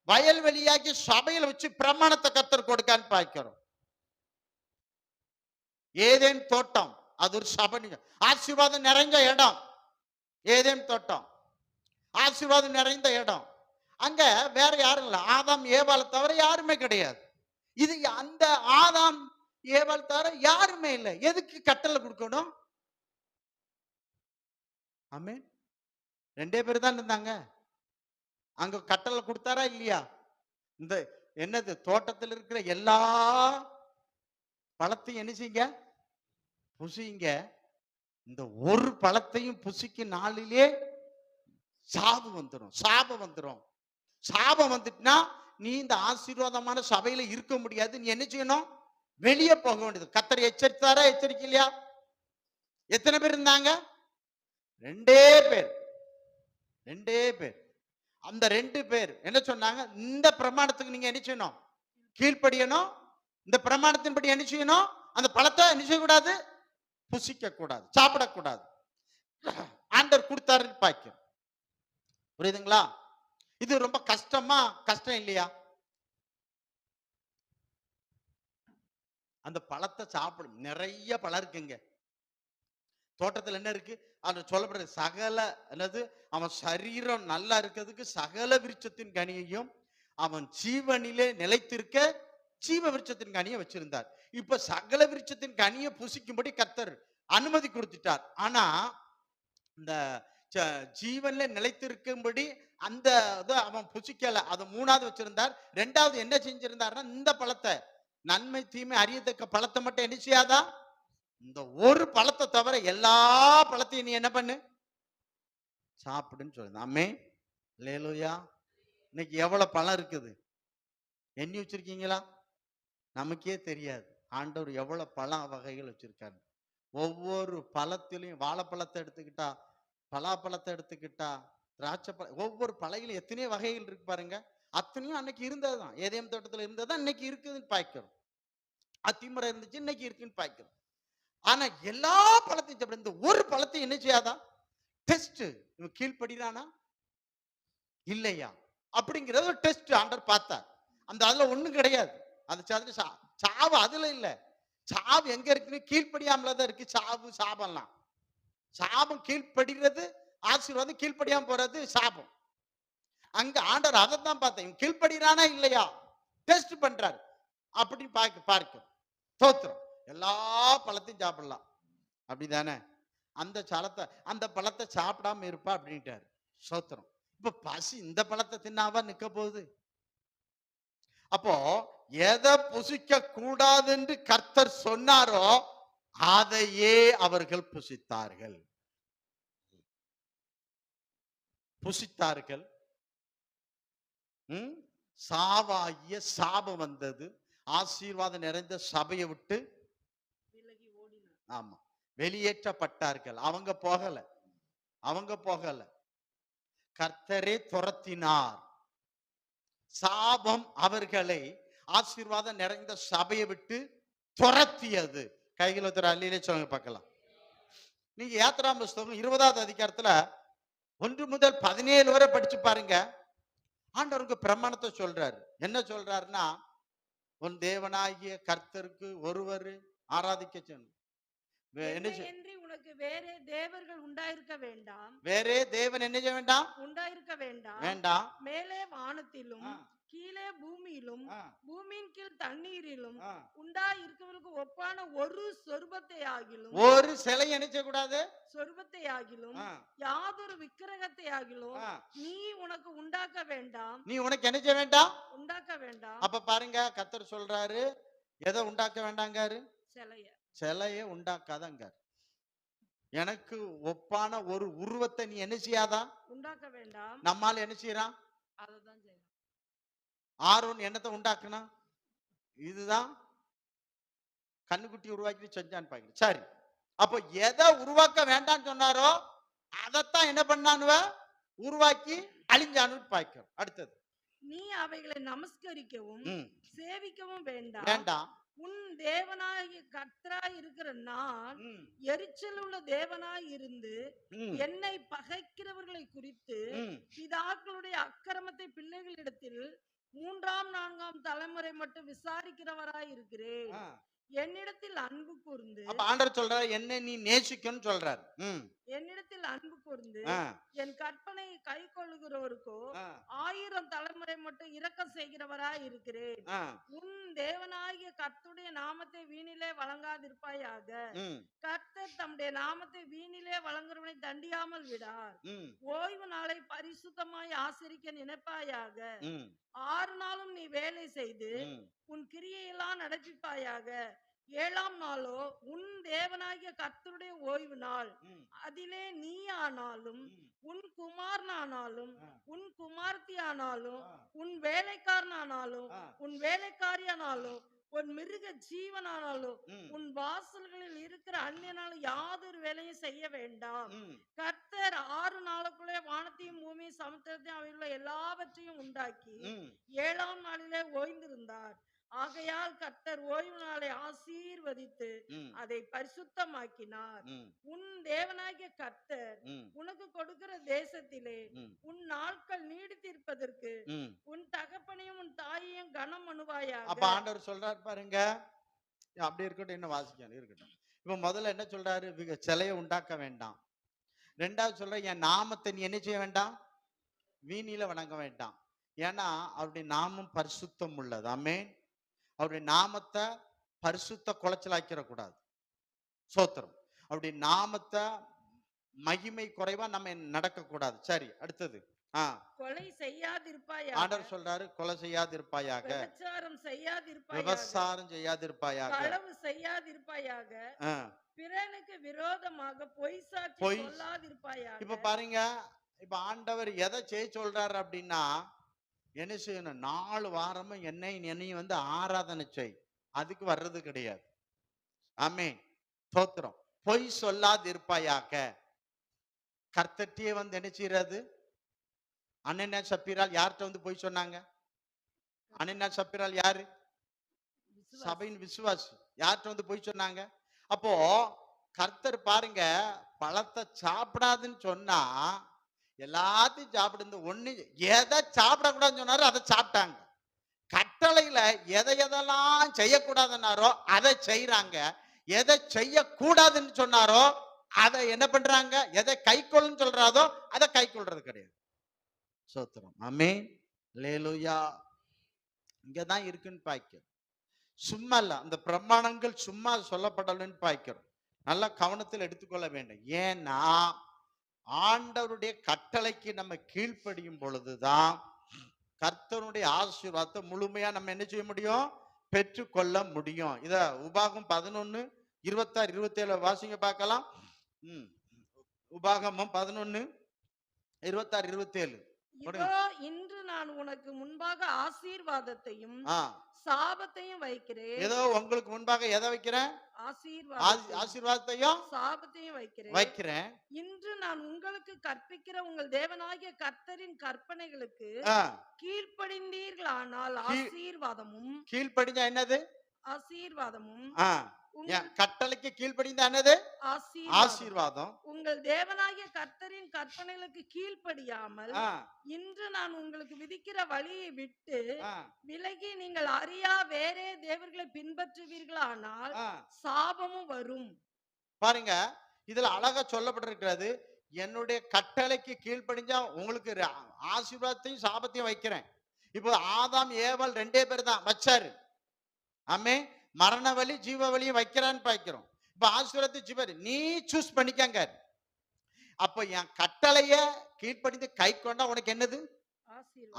வயல்வெளியாக்கி சபையில வச்சு பிரமாணத்தை கர்த்தர் கொடுக்கான்னு பார்க்கிறோம். ஏதேன் தோட்டம் அது ஒரு சபை, ஆசீர்வாதம் நிறைந்த இடம். ஏதேன் தோட்டம் ஆசீர்வாதம் நிறைந்த இடம். அங்க வேற யாரும் இல்லை, ஆதாம் ஏவாளை தவிர யாருமே கிடையாது. இது அந்த ஆதாம் ஏவாள் தவிர யாருமே இல்லை. எதுக்கு கட்டளை கொடுக்கணும்? ஆமென். 2 பேர் தான் இருந்தாங்க. அங்க கட்டளை கொடுத்தாரா இல்லையா? இந்த என்னது, தோட்டத்தில் இருக்கிற எல்லா பழத்தையும் என்ன செய்யுங்க, புசிங்க. இந்த ஒரு பழத்தையும் புசிக்கும் நாளிலே சாபம் வந்துடும். சாபம் வந்துட்டுனா நீ இந்த ஆசீர்வாதமான சபையில இருக்க முடியாது. நீ என்ன செய்யணும், வெளியே போக வேண்டியது. கர்த்தர் எச்சரித்தாரா எச்சரிக்கலையா? எத்தனை பேர் இருந்தாங்க? 2 பேர். அந்த 2 பேர் என்ன சொன்னாங்க, இந்த பிரமாணத்துக்கு நீங்க என்ன செய்யணும், கீழ்ப்படியணும். இந்த பிரமாணத்தின்படி என்ன செய்யணும், அந்த பழத்தை என்ன செய்யக்கூடாது, புசிக்க கூடாது, சாப்பிடக்கூடாது. ஆண்டவர் கொடுத்தாருன்னு பாய்க்கும். புரியுதுங்களா? இது ரொம்ப கஷ்டம் இல்லையா? அந்த பழத்தை சாப்பிடும். நிறைய பழம் இருக்குங்க. தோட்டத்துல என்ன இருக்கு? அது சொல்லப்படுறது சகல என்னது, அவன் சரீரம் நல்லா இருக்கிறதுக்கு சகல விருட்சத்தின் கனியையும், அவன் ஜீவனிலே நிலைத்திருக்க ஜீவ விருட்சத்தின் கனியை வச்சிருந்தார். இப்ப சகல விருட்சத்தின் கனியை புசிக்கும்படி கர்த்தர் அனுமதி கொடுத்துட்டார். ஆனா இந்த ஜீவன்ல நிலைத்திருக்கும்படி அந்த அவன் புசிக்கல. அது 3வது வச்சிருந்தார். 2வது என்ன செஞ்சிருந்தாருன்னா, இந்த பழத்தை, நன்மை தீமை அறியத்தக்க பழத்தை மட்டும் என்ன செய்யாதா? இந்த ஒரு பழத்தை தவிர எல்லா பழத்தையும் நீ என்ன பண்ணு, சாப்பிடுன்னு சொல்லுது. ஆமே அல்லேலூயா. இன்னைக்கு எவ்வளவு பழம் இருக்குது எண்ணி வச்சிருக்கீங்களா? நமக்கே தெரியாது ஆண்டவர் எவ்வளவு பழ வகைகள் வச்சிருக்காரு. ஒவ்வொரு பழத்திலையும், வாழைப்பழத்தை எடுத்துக்கிட்டா, பலாப்பழத்தை எடுத்துக்கிட்டா, திராட்சை பழம், ஒவ்வொரு பழகிலும் எத்தனையோ வகைகள் இருக்கு பாருங்க. அத்தனையும் அன்னைக்கு இருந்ததுதான். ஏதேம் தோட்டத்துல இருந்ததுதான் இன்னைக்கு இருக்குதுன்னு பாய்க்கிறோம். அத்திமரம் இருந்துச்சு இன்னைக்கு இருக்குன்னு பாய்க்கிறோம். ஆனா எல்லா பழத்தையும் சாப்பிட, இந்த ஒரு பழத்தை என்ன செய்யாதா? டெஸ்ட். இவன் கீழ்படிறானா இல்லையா அப்படிங்கறது ஒரு டெஸ்ட் ஆண்டவர் பார்த்தார். அந்த அதுல ஒண்ணும் கிடையாது. அது சாவு அதுல இல்ல. சாவு எங்க இருக்குன்னு கீழ்படியாமலதான் இருக்கு. சாவு சாபம்லாம், சாபம் கீழ்படுகிறது, ஆசீர்வாதம் கீழ்படியாம போறது சாபம். அங்க ஆண்டவர் அதைத்தான் பார்த்தேன். கீழ்படுறானா இல்லையா டெஸ்ட் பண்றாரு. அப்படி பார்க்க தோத்திரம். எல்லா பழத்தையும் சாப்பிடலாம் அப்படிதானே? அந்த பழத்தை சாப்பிடாம இருப்பா அப்படின்ட்டாரு. சோத்திரம். இப்ப பசி இந்த பழத்தை தின்னாவா நிக்க போகுது? அப்போ எதை புசிக்க கூடாது என்று கர்த்தர் சொன்னாரோ அதையே அவர்கள் புசித்தார்கள். சாவாகிய சாபம் வந்தது. ஆசீர்வாதம் நிறைந்த சபையை விட்டு ஆமா வெளியேற்றப்பட்டார்கள். அவங்க போகல, கர்த்தரே துரத்தினார். சாபம் அவர்களை ஆசீர்வாதம் நிறைந்த சபையை விட்டு துரத்தியது. கைகளை அல்லிலே சொல்லுங்க பார்க்கலாம். நீங்க யாத்திராம் புஸ்தகம் 20வது அதிகாரத்துல 1 முதல் 17 வரை படிச்சு பாருங்க. ஆண்டவருக்கு பிரமாணத்தை சொல்றாரு. என்ன சொல்றாருன்னா, உன் தேவனாகிய கர்த்தருக்கு ஒருவர் ஆராதிக்க சொன்ன, உனக்கு வேறே தேவர்கள் உண்டாயிருக்க வேண்டாம். வேறே தேவன் என்ன செய்ய வேண்டாம்? உண்டாயிருக்க வேண்டாம். மேலே வானத்திலும் கீழே பூமியிலும் பூமியின் கீழ் தண்ணீரிலும் உண்டாயிருக்கவர்களுக்கு ஒப்பான ஒரு சொரூபத்தை ஆகிலும், ஒரு சிலை நினைச்ச கூடாது, சொரூபத்தை ஆகிலும் யாதொரு விக்கிரகத்தை ஆகிலும் நீ உனக்கு உண்டாக்க வேண்டாம். நீ உனக்கு நினைச்ச வேண்டாம், உண்டாக்க வேண்டாம். அப்ப பாருங்க, கர்த்தர் சொல்றாரு எதை உண்டாக்க வேண்டாங்காரு? சிலைய உண்டாக்காதங்காரு. எனக்கு ஒப்பான ஒரு உருவத்தை நீ என்ன செய்யாதா? உண்டாக்க வேண்டாம். நம்மால என்ன செய்யறான்? அததான் செய்யணும். ஆரோன் என்னத்தை உண்டாக்குனா? இதுதான் கண்ணுக்குட்டி உருவாக்கி செஞ்சான்னு பாக்க. சரி, அப்போ எதை உருவாக்க வேண்டாம்னு சொன்னாரோ அதத்தான் என்ன பண்ணானுவ உருவாக்கி அழிஞ்சானு பாய்க்கிறோம். அடுத்தது, நீ அவைகளை நமஸ்கரிக்கவும் சேவிக்கவும் வேண்டாம். உன் தேவனாகிய கர்த்தராய் இருக்கிற நான் எரிச்சல் உள்ள தேவனாய் இருந்து என்னை பகைக்கிறவர்களை குறித்து பிதாக்களுடைய அக்கிரமத்தை பிள்ளைகளிடத்தில் 3ஆம் 4ஆம் தலைமுறை மட்டும் விசாரிக்கிறவராய் இருக்கிறேன். என்னிடத்தில் அன்பு கூர்ந்து, அப்ப ஆண்டவர் சொல்றாரு என்ன நீ நேசிக்கணும்னு சொல்றாரு. என்னிடத்தில் அன்பு கூர்ந்து என் கற்பனை கை கொள்ளுகிறவருக்கோ 1000 தலைமுறை மட்டும் இரக்கம் செய்கிறவராய் இருக்கிறேன். உன் தேவனாகிய கர்த்தருடைய நாமத்தை வீணிலே வழங்காதிருப்பாயாக. கர்த்தர் தம்முடைய நாமத்தை வீணிலே வழங்குறவனை தண்டியாமல் விடார். ஓய்வு நாளை பரிசுத்தமாய் ஆசரிக்க நினைப்பாயாக. 6 நாளும் நீ வேலை செய்து உன் கிரியையெல்லாம் நடப்பிப்பாயாக. 7ஆம் நாளோ உன் தேவனாகிய கர்த்தருடைய ஓய்வு நாள். அதிலே நீ ஆனாலும் உன் குமாரனானாலும் உன் குமார்த்தி ஆனாலும் உன் வேலைக்காரனானாலும் உன் வேலைக்காரியானாலும் உன் மிருக ஜீவனானாலும் உன் வாசல்களில் இருக்கிற அந்நியனாலும் யாதொரு வேலையும் செய்ய வேண்டாம். கர்த்தர் 6 நாளுக்குள்ளே வானத்தையும் பூமியும் சமுத்திரத்தையும் அவையுள்ள எல்லாவற்றையும் உண்டாக்கி 7ஆம் நாளிலே ஓய்ந்திருந்தார். ஆகையால் கர்த்தர் ஓய்வு நாளை ஆசீர்வதித்து அதை பரிசுத்தமாக்கினார். உன் தேவனாகிய கர்த்தர் உனக்கு கொடுக்கிற தேசத்திலே உன் நாட்கள் நீடித்திருப்பதற்கு உன் தகப்பனையும் உன் தாயையும் கனம் பண்ணுவாயாக. அப்ப ஆண்டவர் சொல்றார் பாருங்க, அப்படி இருக்கட்டும், என்ன வாசிக்கணும் இருக்கட்டும். இப்ப முதல்ல என்ன சொல்றாரு? சிலையை உண்டாக்க வேண்டாம். ரெண்டாவது சொல்ற, என் நாமத்தை நீ என்ன செய்ய வேண்டாம்? வீணில வணங்க வேண்டாம். ஏன்னா அவருடைய நாமம் பரிசுத்தம் உள்ளது. ஆமென். அவருடைய நாமத்தை பரிசுத்த குலைச்சலாக்கிற கூடாது. சோத்திரம். அவருடைய நாமத்தை மகிமை குறைவா நம்ம நடக்க கூடாது. சரி, அடுத்தது. கொலை செய்யாதிருப்பாயாக. ஆண்டவர் சொல்றாரு, கொலை செய்யாதிருப்பாயாக, விபச்சாரம் செய்யாதிருப்பாயாக, விபச்சாரம் செய்யாதிருப்பாயாக, களவு செய்யாதிருப்பாயாக, பிறனுக்கு விரோதமாக பொய் சாட்சி சொல்லாதிருப்பாயாக. இப்ப பாருங்க, இப்ப ஆண்டவர் எதை செய்ய சொல்றாரு அப்படின்னா, என்ன செய்யணும்? 4 வாரமும் என்னையும் வந்து ஆராதனை செய். அதுக்கு வர்றது கிடையாது. ஆமென். ஸ்தோத்திரம். பொய் சொல்லாதிருப்பாயாக. கர்த்தட்டியே வந்து என்ன செய்யறது? அனன்யா சப்பீரால் யார்கிட்ட வந்து பொய் சொன்னாங்க? அனன்யா சப்பீரால் யாரு? சபையின் விசுவாசி. யார்கிட்ட வந்து பொய் சொன்னாங்க? அப்போ கர்த்தர் பாருங்க, பழத்தை சாப்பிடாதுன்னு சொன்னா எல்லாத்தையும் சாப்பிடு. ஒண்ணு எதை சாப்பிடக்கூடாதுன்னு சொன்னாரோ அதை சாப்பிட்டாங்க. கட்டளையில எதெல்லாம் செய்யக்கூடாதுன்னாரோ அதை செய்யறாங்க. எதை செய்யக்கூடாதுன்னு சொன்னாரோ அதை என்ன பண்றாங்க? எதை கை கொள்ளுன்னு சொல்றாதோ அதை கை கொள்றது கிடையாது. சோத்திரம். ஆமென். அல்லேலூயா. இங்கதான் இருக்குன்னு பாய்க்கிறோம். சும்மா இல்ல, அந்த பிரமாணங்கள் சும்மா சொல்லப்படலன்னு பாய்க்கிறோம். நல்ல கவனத்தில் எடுத்துக்கொள்ள வேண்டும். ஏன்னா ஆண்டவருடைய கட்டளைக்கு நம்ம கீழ்ப்படியும் பொழுதுதான் கர்த்தருடைய ஆசீர்வாதத்தை முழுமையா நம்ம என்ன செய்ய முடியும்? பெற்றுக்கொள்ள முடியும். இத உபாகம் 11:26, 27 வாசிங்க பார்க்கலாம். உபாகமம் 11:26, 27. இன்று நான் உனக்கு முன்பாக ஆசீர்வாதத்தையும் சாபத்தையும் வைக்கிறேன். ஏதோ உங்களுக்கு முன்பாக எதை வைக்கிறேன்? ஆசீர்வாதத்தையும் சாபத்தையும் வைக்கிறேன். இன்று நான் உங்களுக்கு கற்பிக்கிற உங்கள் தேவனாகிய கர்த்தரின் கற்பனைகளுக்கு கீழ்ப்படிந்தீர்களானால் ஆசீர்வாதமும். கீழ்ப்படிஞ்சா என்னது? ஆசீர்வாதமும். கட்டளைக்கு கீழ்ப்படிந்தா என்னது? ஆசீர்வாதம். உங்கள் தேவனாகிய கர்த்தரின் கற்பனைகளுக்கு கீழ்ப்படியாமல் இன்று நான் உங்களுக்கு விதிக்கிற வழியை விட்டு விலகி நீங்கள் அறியா வேறே தேவர்களை பின்பற்றுவீர்களானால் சாபமும் வரும். பாருங்க, இதுல அழகா சொல்லப்பட்டிருக்கிறது, என்னுடைய கட்டளைக்கு கீழ்ப்படிஞ்சா உங்களுக்கு ஆசீர்வாதத்தையும் சாபத்தையும் வைக்கிறேன். இப்போ ஆதாம் ஏவாள் 2 பேர் தான் வச்சாரு. ஆமே. மரண வழி ஜீவ வழியும் வைக்கிறான்னு பாய்க்கிறோம். இப்ப ஆசீர்வாதத்தை ஜீவ நீ சூஸ் பண்ணிக்கங்க. அப்ப என் கட்டளைய கீழ்ப்படிந்து கை கொண்டா உனக்கு என்னது?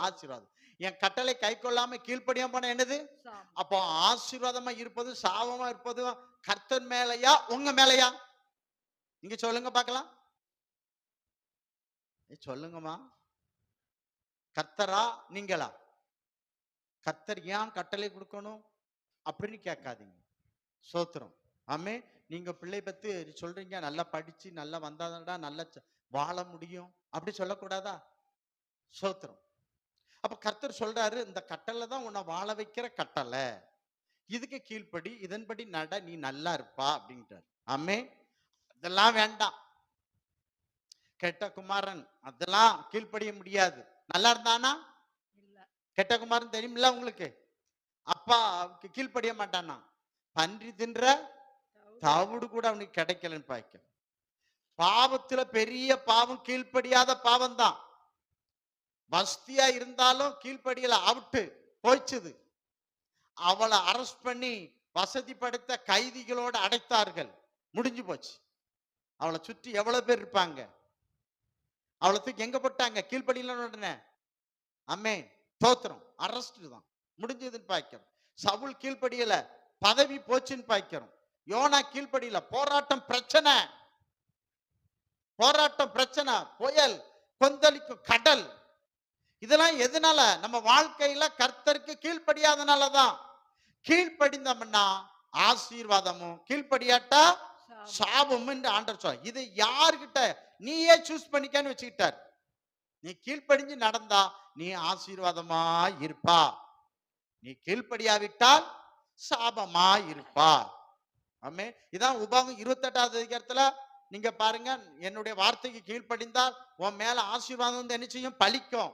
ஆசீர்வாதம். என் கட்டளை கை கொள்ளாம கீழ்ப்படியாம போன என்னது? அப்போ ஆசீர்வாதமா இருப்பது சாபமா இருப்பது கர்த்தர் மேலையா உங்க மேலையா? நீங்க சொல்லுங்க பார்க்கலாம். சொல்லுங்கம்மா. கர்த்தரா நீங்களா? கர்த்தர் ஏன் கட்டளை கொடுக்கணும் அப்படின்னு கேட்காதீங்க. சோத்திரம். ஆமே. நீங்க பிள்ளை பத்தி சொல்றீங்க, நல்லா படிச்சு நல்லா வந்தாதா நல்லா வாழ முடியும் அப்படி சொல்லக்கூடாதா? சோத்திரம். அப்ப கர்த்தர் சொல்றாரு, இந்த கட்டளை தான் உன்னை வாழ வைக்கிற கட்டளை, இதுக்கு கீழ்ப்படி, இதன்படி நட, நீ நல்லா இருப்பா அப்படின்ட்டார். ஆமே. அதெல்லாம் வேண்டாம். கெட்ட குமாரன் அதெல்லாம் கீழ்ப்படிய முடியாது. நல்லா இருந்தானா? கெட்ட குமாரன் தெரியுமில்ல உங்களுக்கு? அப்பா கீழ்ப்படிய மாட்டானா? பன்றி தின்ற தவிடு கூட அவனுக்கு கிடைக்கலன்னு பாய்க்க. பாவத்துல பெரிய பாவம் கீழ்ப்படியாத பாவம் தான். வசதியா இருந்தாலும் கீழ்ப்படியல, அவுட்டு போய்ச்சுது. அவளை அரெஸ்ட் பண்ணி வசதி படுத்த கைதிகளோட அடைத்தார்கள். முடிஞ்சு போச்சு. அவளை சுற்றி எவ்வளவு பேர் இருப்பாங்க? அவளை தூக்கி எங்க போட்டாங்க? கீழ்ப்படியல உடனே. அம்மே தோத்திரம். அரெஸ்ட் தான் முடிஞ்சதுன்னு பாய்க்கிறோம். சவுல் கீழ்ப்படியல, பதவி போச்சுன்னு பாய்க்கிறோம். யோனா கீழ்ப்படியல, போராட்டம் பிரச்சனை, போராட்டம் பிரச்சனை, புயல், கொந்தளிக்கும் கடல். இதெல்லாம் எதனால? நம்ம வாழ்க்கையில கர்த்தருக்கு கீழ்ப்படியாதனாலதான். கீழ்ப்படிந்தோம்னா ஆசீர்வாதமும், கீழ்ப்படியாட்டா சாபமும் என்று ஆண்டவர் சொல்ற. இது யாருகிட்ட? நீயே சூஸ் பண்ணிக்கன்னு வச்சுக்கிட்டார். நீ கீழ்ப்படிஞ்சு நடந்தா நீ ஆசீர்வாதமா இருப்பா, நீ கீழ்ப்படியாவிட்டால் சாபமா இருப்பா. ஆமே. இதான் உபாகம் 28வது அதிகாரத்துல நீங்க பாருங்க, என்னுடைய வார்த்தைக்கு கீழ்ப்படிந்தால் உன் மேல ஆசீர்வாதம் வந்து என்ன செய்யும்? பலிக்கும்.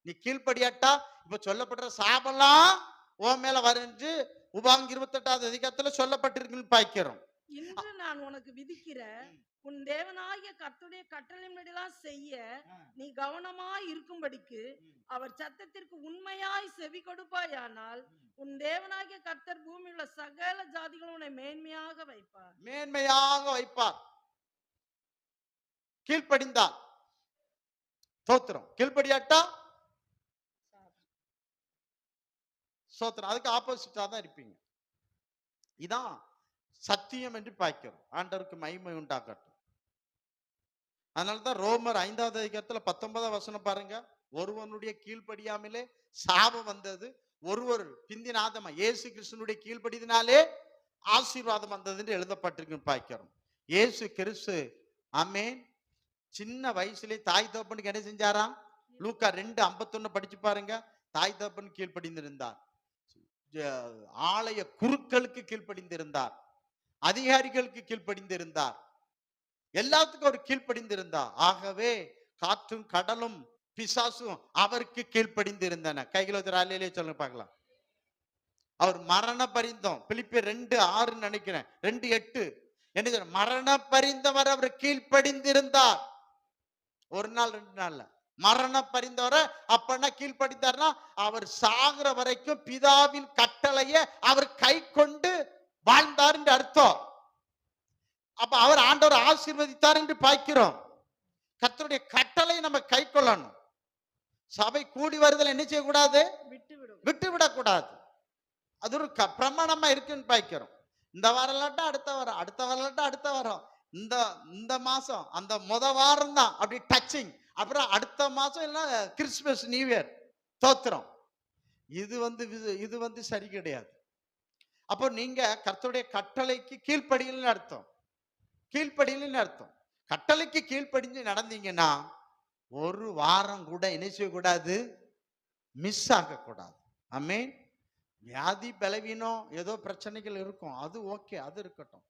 நீ கீழ்ப்படியாட்டா இப்ப சொல்லப்படுற சாபெல்லாம் உன் மேல வரைஞ்சு உபாகம் 28வது அதிகாரத்துல சொல்லப்பட்டிருக்குன்னு பாய்க்கிறோம். இன்று நான் உனக்கு விதிக்கிற உன் தேவனாகிய கர்த்தருடைய கட்டளையின்படியெல்லாம் செய்ய நீ கவனமாய் இருக்கும்படிக்கு அவர் சத்தத்திற்கு உண்மையாய் செவி கொடுப்பாயானால் உன் தேவனாகிய கர்த்தர் பூமியில் உள்ள சகல ஜாதிகளும் உன்னை மேன்மையாக வைப்பார். மேன்மையாக வைப்பார். கீழ்ப்படிந்தார் ஸ்தோத்திரம், கீழ்ப்படியாட்டா ஸ்தோத்திரம். அதுக்கு ஆப்போசிட்டா தான் இருப்பீங்க. இதான் சத்தியம் என்று பார்க்கிறோம். ஆண்டவருக்கு மகிமை உண்டாக்கட்டும். அதனாலதான் ரோமர் 5வது அதிகாரத்துல 19வது வசனம் பாருங்க. ஒருவனுடைய கீழ்ப்படியாமலே சாபம் வந்தது, ஒருவர் பிந்தின ஆதமா இயேசு கிறிஸ்துனுடைய கீழ்ப்படினாலே ஆசீர்வாதம் வந்தது என்று எழுதப்பட்டிருக்கு பார்க்கிறோம். இயேசு கிறிஸ்து ஆமென் சின்ன வயசுலே தாய் தகப்பனுக்கு என்ன செஞ்சாராம்? லூக்கா 2:51 படிச்சு பாருங்க. தாய் தகப்பன் கீழ்ப்படிந்திருந்தார், ஆலய குருக்களுக்கு கீழ்ப்படிந்திருந்தார், அதிகாரிகளுக்கு கீழ்ப்படிந்திருந்தார், எல்லாத்துக்கும் அவர் கீழ்ப்படிந்திருந்தார். ஆகவே காற்றும் கடலும் பிசாசும் அவருக்கு கீழ்ப்படிந்திருந்தன. கைகளை ராலையிலே சொல்லுங்க பார்க்கலாம். அவர் மரண பரிந்தம், பிலிப்பியர் 2:6 நினைக்கிறேன், 2:8 என்ன மரண பரிந்தவர் அவர் கீழ்ப்படிந்திருந்தார். ஒரு நாள் 2 நாள்ல மரண பரிந்தவரை அப்பன்னா கீழ்ப்படிந்தார்னா அவர் சாகிற வரைக்கும் பிதாவின் கட்டளைய அவர் கை கொண்டு வாழ்ந்தார் என்று அர்த்தம். அப்ப அவர் ஆண்டவர் ஆசீர்வதித்தார் என்று பார்க்கிறோம். கர்த்தருடைய கட்டளை நம்ம கை கொள்ளணும். சபை கூடி வருதல் என்ன செய்யக்கூடாது? விட்டு விடக்கூடாது. அது ஒரு பிரமாணமா இருக்குன்னு பார்க்கிறோம். இந்த வாரம் இல்லாட்டா அடுத்த வாரம், அடுத்த வாரம் இல்லாட்டா அடுத்த வாரம், இந்த மாசம் அந்த வாரம் தான் அப்படி டச்சிங். அப்புறம் அடுத்த மாசம் இல்ல கிறிஸ்துமஸ் நியூ இயர் தோத்திரம். இது வந்து சரி கிடையாது. அப்போ நீங்க கர்த்தருடைய கட்டளைக்கு கீழ்ப்படியல்னு அர்த்தம். கீழ்ப்படியல்னு அர்த்தம். கட்டளைக்கு கீழ்ப்படிஞ்சு நடந்தீங்கன்னா ஒரு வாரம் கூட என்ன செய்யக்கூடாது? மிஸ் ஆகக்கூடாது. ஆமென். வியாதி பலவீனம் ஏதோ பிரச்சனைகள் இருக்கும், அது ஓகே, அது இருக்கட்டும்.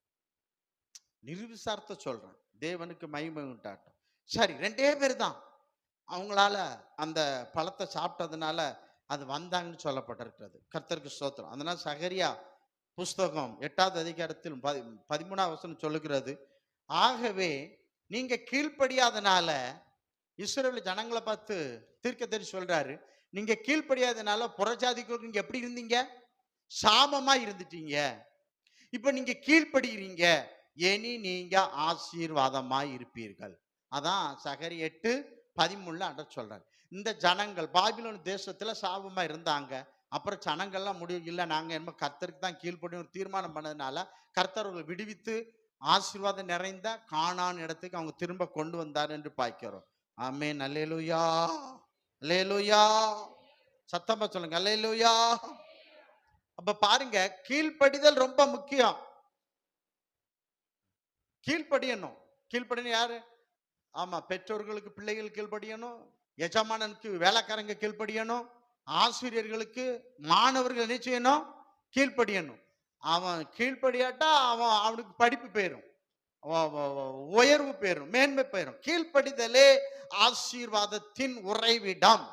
நிர்விசாரத்தை சொல்றேன், தேவனுக்கு மகிமை உண்டாட்டும். சரி, 2 பேர் தான் அவங்களால அந்த பழத்தை சாப்பிட்டதுனால அது வந்தாங்கன்னு சொல்லப்பட்டிருக்கிறது. கர்த்தருக்கு ஸ்தோத்திரம். அதனால சகரியா புஸ்தகம் 8வது அதிகாரத்தில் 13வது வசனம் சொல்லுகிறது, ஆகவே நீங்க கீழ்ப்படியாதனால, இஸ்ரவேல் ஜனங்களை பார்த்து தீர்க்கதரிசி சொல்றாரு, நீங்க கீழ்ப்படியாதனால புறஜாதிகளுக்கு நீங்க எப்படி இருந்தீங்க? சாபமா இருந்துட்டீங்க. இப்ப நீங்க கீழ்ப்படுகிறீங்க, இனி நீங்க ஆசீர்வாதமாய் இருப்பீர்கள். அதான் சகரி 8:13 அட சொல்றாரு. இந்த ஜனங்கள் பாபிலோன் தேசத்துல சாபமா இருந்தாங்க. அப்புறம் ஜனங்கள்லாம் முடிவு இல்லை, நாங்க என்ன கர்த்தருக்கு தான் கீழ்ப்படியும் தீர்மானம் பண்ணதுனால கர்த்தர் விடுவித்து ஆசீர்வாதம் நிறைந்த கானான் இடத்துக்கு அவங்க திரும்ப கொண்டு வந்தார் என்று பார்க்கிறோம். ஆமென். அல்லேலூயா, அல்லேலூயா. சத்தமா சொல்லுங்க, அல்லேலூயா. அப்ப பாருங்க, கீழ்ப்படிதல் ரொம்ப முக்கியம். கீழ்ப்படியணும். கீழ்ப்படியணும் யாரு? ஆமா, பெற்றோர்களுக்கு பிள்ளைகள் கீழ்ப்படியணும், எஜமானனுக்கு வேலைக்காரங்க கீழ்ப்படியணும், ஆசிரியர்களுக்கு மாணவர்கள் என்ன செய்யணும்? கீழ்ப்படியணும். அவன் கீழ்ப்படியாட்டா அவனுக்கு படிப்பு போயிடும், உயர்வு பெயரும், மேன்மை பெயரும். கீழ்ப்படிதலே ஆசீர்வாதத்தின் உறைவிடம்.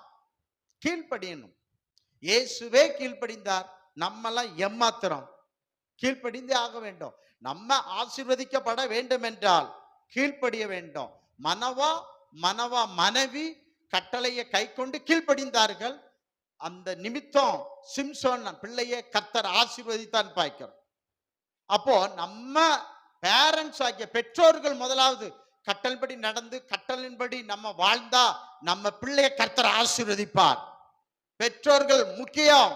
கீழ்ப்படியணும். இயேசுவே கீழ்ப்படிந்தார், நம்மெல்லாம் எம்மாத்திரம் கீழ்ப்படிந்தே ஆக வேண்டும். நம்ம ஆசீர்வதிக்கப்பட வேண்டும் என்றால் கீழ்ப்படிய வேண்டும். மனவா மனைவி கட்டளையை கை கொண்டு கீழ்ப்படிந்தார்கள். அந்த நிமித்தம் சிம்சோன் பிள்ளையை கர்த்தர் ஆசீர்வதித்தான் பார்க்கிறோம். அப்போ நம்ம பேரண்ட்ஸ் ஆகிய பெற்றோர்கள் முதலாவது கட்டளின்படி நடந்து கட்டளின்படி நம்ம வாழ்ந்தா நம்ம பிள்ளையை கர்த்தர் ஆசீர்வதிப்பார். பெற்றோர்கள் முக்கியம்.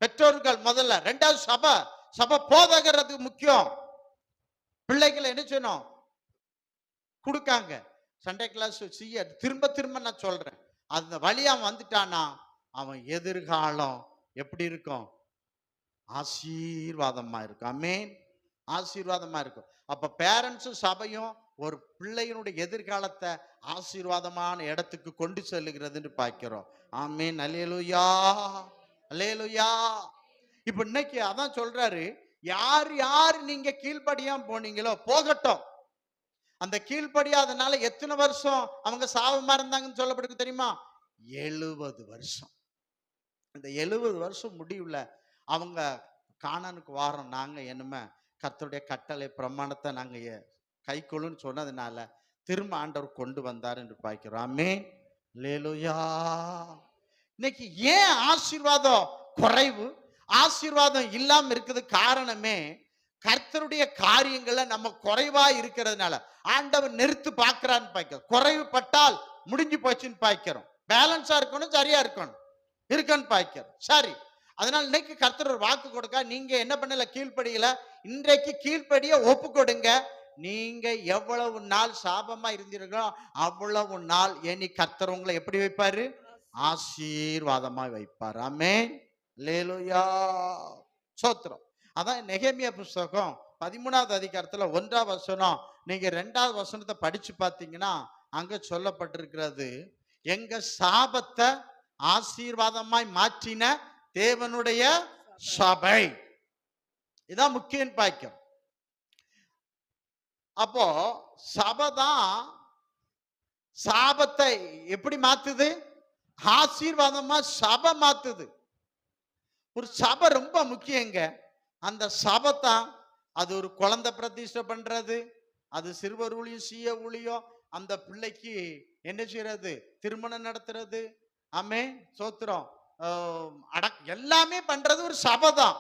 பெற்றோர்கள் முதல்ல, 2வது சபை போதகிறது முக்கியம். பிள்ளைகளை என்ன செய்யணும்? கொடுக்காங்க சண்டே கிளாஸ் செய்ய திரும்ப நான் சொல்றேன். அந்த வழியா வந்துட்டானா அவன் எதிர்காலம் எப்படி இருக்கும்? ஆசீர்வாதமா இருக்கும். ஆமென். ஆசீர்வாதமா இருக்கும். அப்ப பேரண்ட்ஸும் சபையும் ஒரு பிள்ளையினுடைய எதிர்காலத்தை ஆசீர்வாதமான இடத்துக்கு கொண்டு செல்லுகிறதுன்னு பார்க்கிறோம். ஆமென். அல்லேலூயா, அல்லேலூயா. இப்ப இன்னைக்கு அதான் சொல்றாரு, யார் நீங்க கீழ்ப்படியாம போனீங்களோ போகட்டும். அந்த கீழ்ப்படியாதனால எத்தனை வருஷம் அவங்க சாபமா இருந்தாங்கன்னு சொல்லப்படுது தெரியுமா? 70 வருஷம். இந்த 70 வருஷம் முடிவுல அவங்க கானானுக்கு வாரம், நாங்க என்னமே கர்த்தருடைய கட்டளை பிரமாணத்தை நாங்க கைக்கொள்ளுன்னு சொன்னதுனால திரும்ப ஆண்டவர் கொண்டு வந்தார் என்று பார்க்கிறோம். ஆமென். அல்லேலூயா. இன்னைக்கு ஏன் ஆசீர்வாதம் குறைவு, ஆசீர்வாதம் இல்லாம இருக்குது? காரணமே கர்த்தருடைய காரியங்களை நம்ம குறைவா இருக்கிறதுனால. ஆண்டவர் நிறுத்து பார்க்கிறான்னு பார்க்கிறோம். குறைவுபட்டால் முடிஞ்சு போச்சுன்னு பார்க்கிறோம். பேலன்ஸா இருக்கணும், சரியா இருக்கணும், இருக்குன்னு பார்க்கிறோம். சரி, அதனால இன்னைக்கு கர்த்தர் ஒரு வாக்கு கொடுக்க, நீங்க என்ன பண்ணல, கீழ்ப்படியல. இன்றைக்கு கீழ்ப்படிய ஒப்பு கொடுங்க. நீங்க எவ்வளவு நாள் சாபமா இருந்தீர்களோ அவ்வளவு நாள் இனி கர்த்தர் உங்களை எப்படி வைப்பாரு? ஆசீர்வாதமா வைப்பார். ஆமென். அல்லேலூயா. ஸ்தோத்திரம். அதான் நெகேமியா புஸ்தகம் 13வது அதிகாரத்துல 1ஆம் வசனம், நீங்க 2வது வசனத்தை படிச்சு பார்த்தீங்கன்னா அங்க சொல்லப்பட்டிருக்கிறது, எங்க சாபத்தை ஆசீர்வாதமாய் மாற்றின தேவனுடைய சபை. இதான் முக்கியம் பாக்கியம். அப்போ சபைதான் சாபத்தை எப்படி மாத்துது? ஆசீர்வாதமா சபை மாத்துது. ஒரு சபை ரொம்ப முக்கியங்க. அந்த சபை தான், அது ஒரு குழந்தை பிரதிஷ்டை பண்றது, அது சிறுவர் ஊழியம், சீய ஊழியம், அந்த பிள்ளைக்கு என்ன செய்யறது, திருமணம் நடத்துறது, ஆமே சோத்திரம், எல்லாமே பண்றது ஒரு சபை தான்.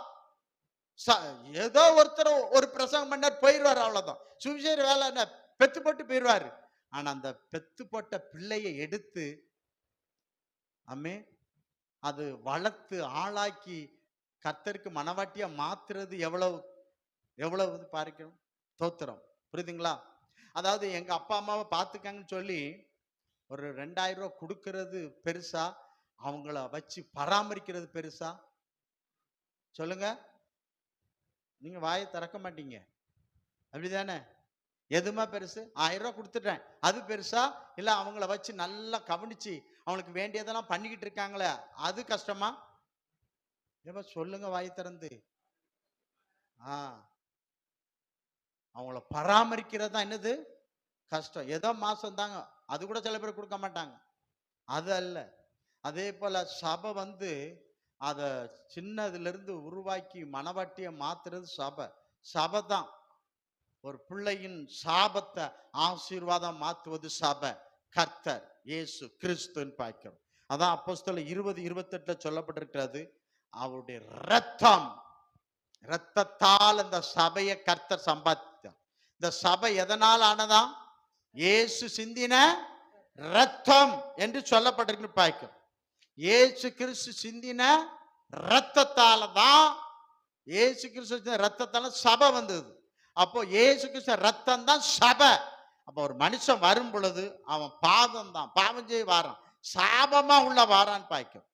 ஏதோ ஒருத்தர் ஒரு பிரசங்கம் பண்ணார் போயிடுவார், அவ்வளவுதான். சுவிசேஷ வேலை பெத்து போட்டு போயிடுவாரு. ஆனா அந்த பெத்து போட்ட பிள்ளையை எடுத்து ஆமே அது வளர்த்து ஆளாக்கி கர்த்தருக்கு மனவாட்டியா மாத்துறது எவ்வளவு எவ்வளவு பார்க்கணும். தோத்திரம். புரியுதுங்களா? அதாவது எங்க அப்பா அம்மாவை பார்த்துக்காங்கன்னு சொல்லி ஒரு 2000 ரூபாய் கொடுக்கறது பெருசா, அவங்கள வச்சு பராமரிக்கிறது பெருசா? சொல்லுங்க. நீங்க வாயை திறக்க மாட்டீங்க, அப்படிதானே? எதுமா பெருசு? 1000 ரூபாய் கொடுத்துட்டேன், அது பெருசா? இல்ல அவங்கள வச்சு நல்லா கவனிச்சு அவங்களுக்கு வேண்டியதெல்லாம் பண்ணிக்கிட்டு இருக்காங்களே, அது கஷ்டமா? சொல்லுங்க வாய் திறந்து. அவங்கள பராமரிக்கிறது தான் என்னது கஷ்டம். ஏதோ மாசம் தாங்க, அது கூட சில பேர் கொடுக்க மாட்டாங்க. அது அல்ல. அதே போல சபை அத சின்னதுல இருந்து உருவாக்கி மனவாட்டிய மாத்துறது சபை. சபை தான் ஒரு பிள்ளையின் சாபத்தை ஆசீர்வாதம் மாத்துவது சபை. கர்த்தர் இயேசு கிறிஸ்துன்னு பார்க்கிறோம். அதான் அப்போஸ்தலர் 20:28 சொல்லப்பட்டிருக்கிறது, அவருடைய ரத்தத்தால் அந்த சபையை கர்த்தர் சம்பாதித்தார். இந்த சபை எதனால் ஆனதா? இயேசு சிந்தின ரத்தம் என்று சொல்லப்பட்டிருக்கு பார்க்கிறோம். இயேசு கிறிஸ்து சிந்தின ரத்தத்தால தான், இயேசு கிறிஸ்து ரத்தத்தால சபை வந்தது. அப்போ இயேசு கிறிஸ்து ரத்தம் தான் சபை. அப்போ ஒரு மனுஷன் வரும் பொழுது அவன் பாவம் செய்ய வாரான், சாபமா உள்ள வாரான்னு பார்க்கிறோம்.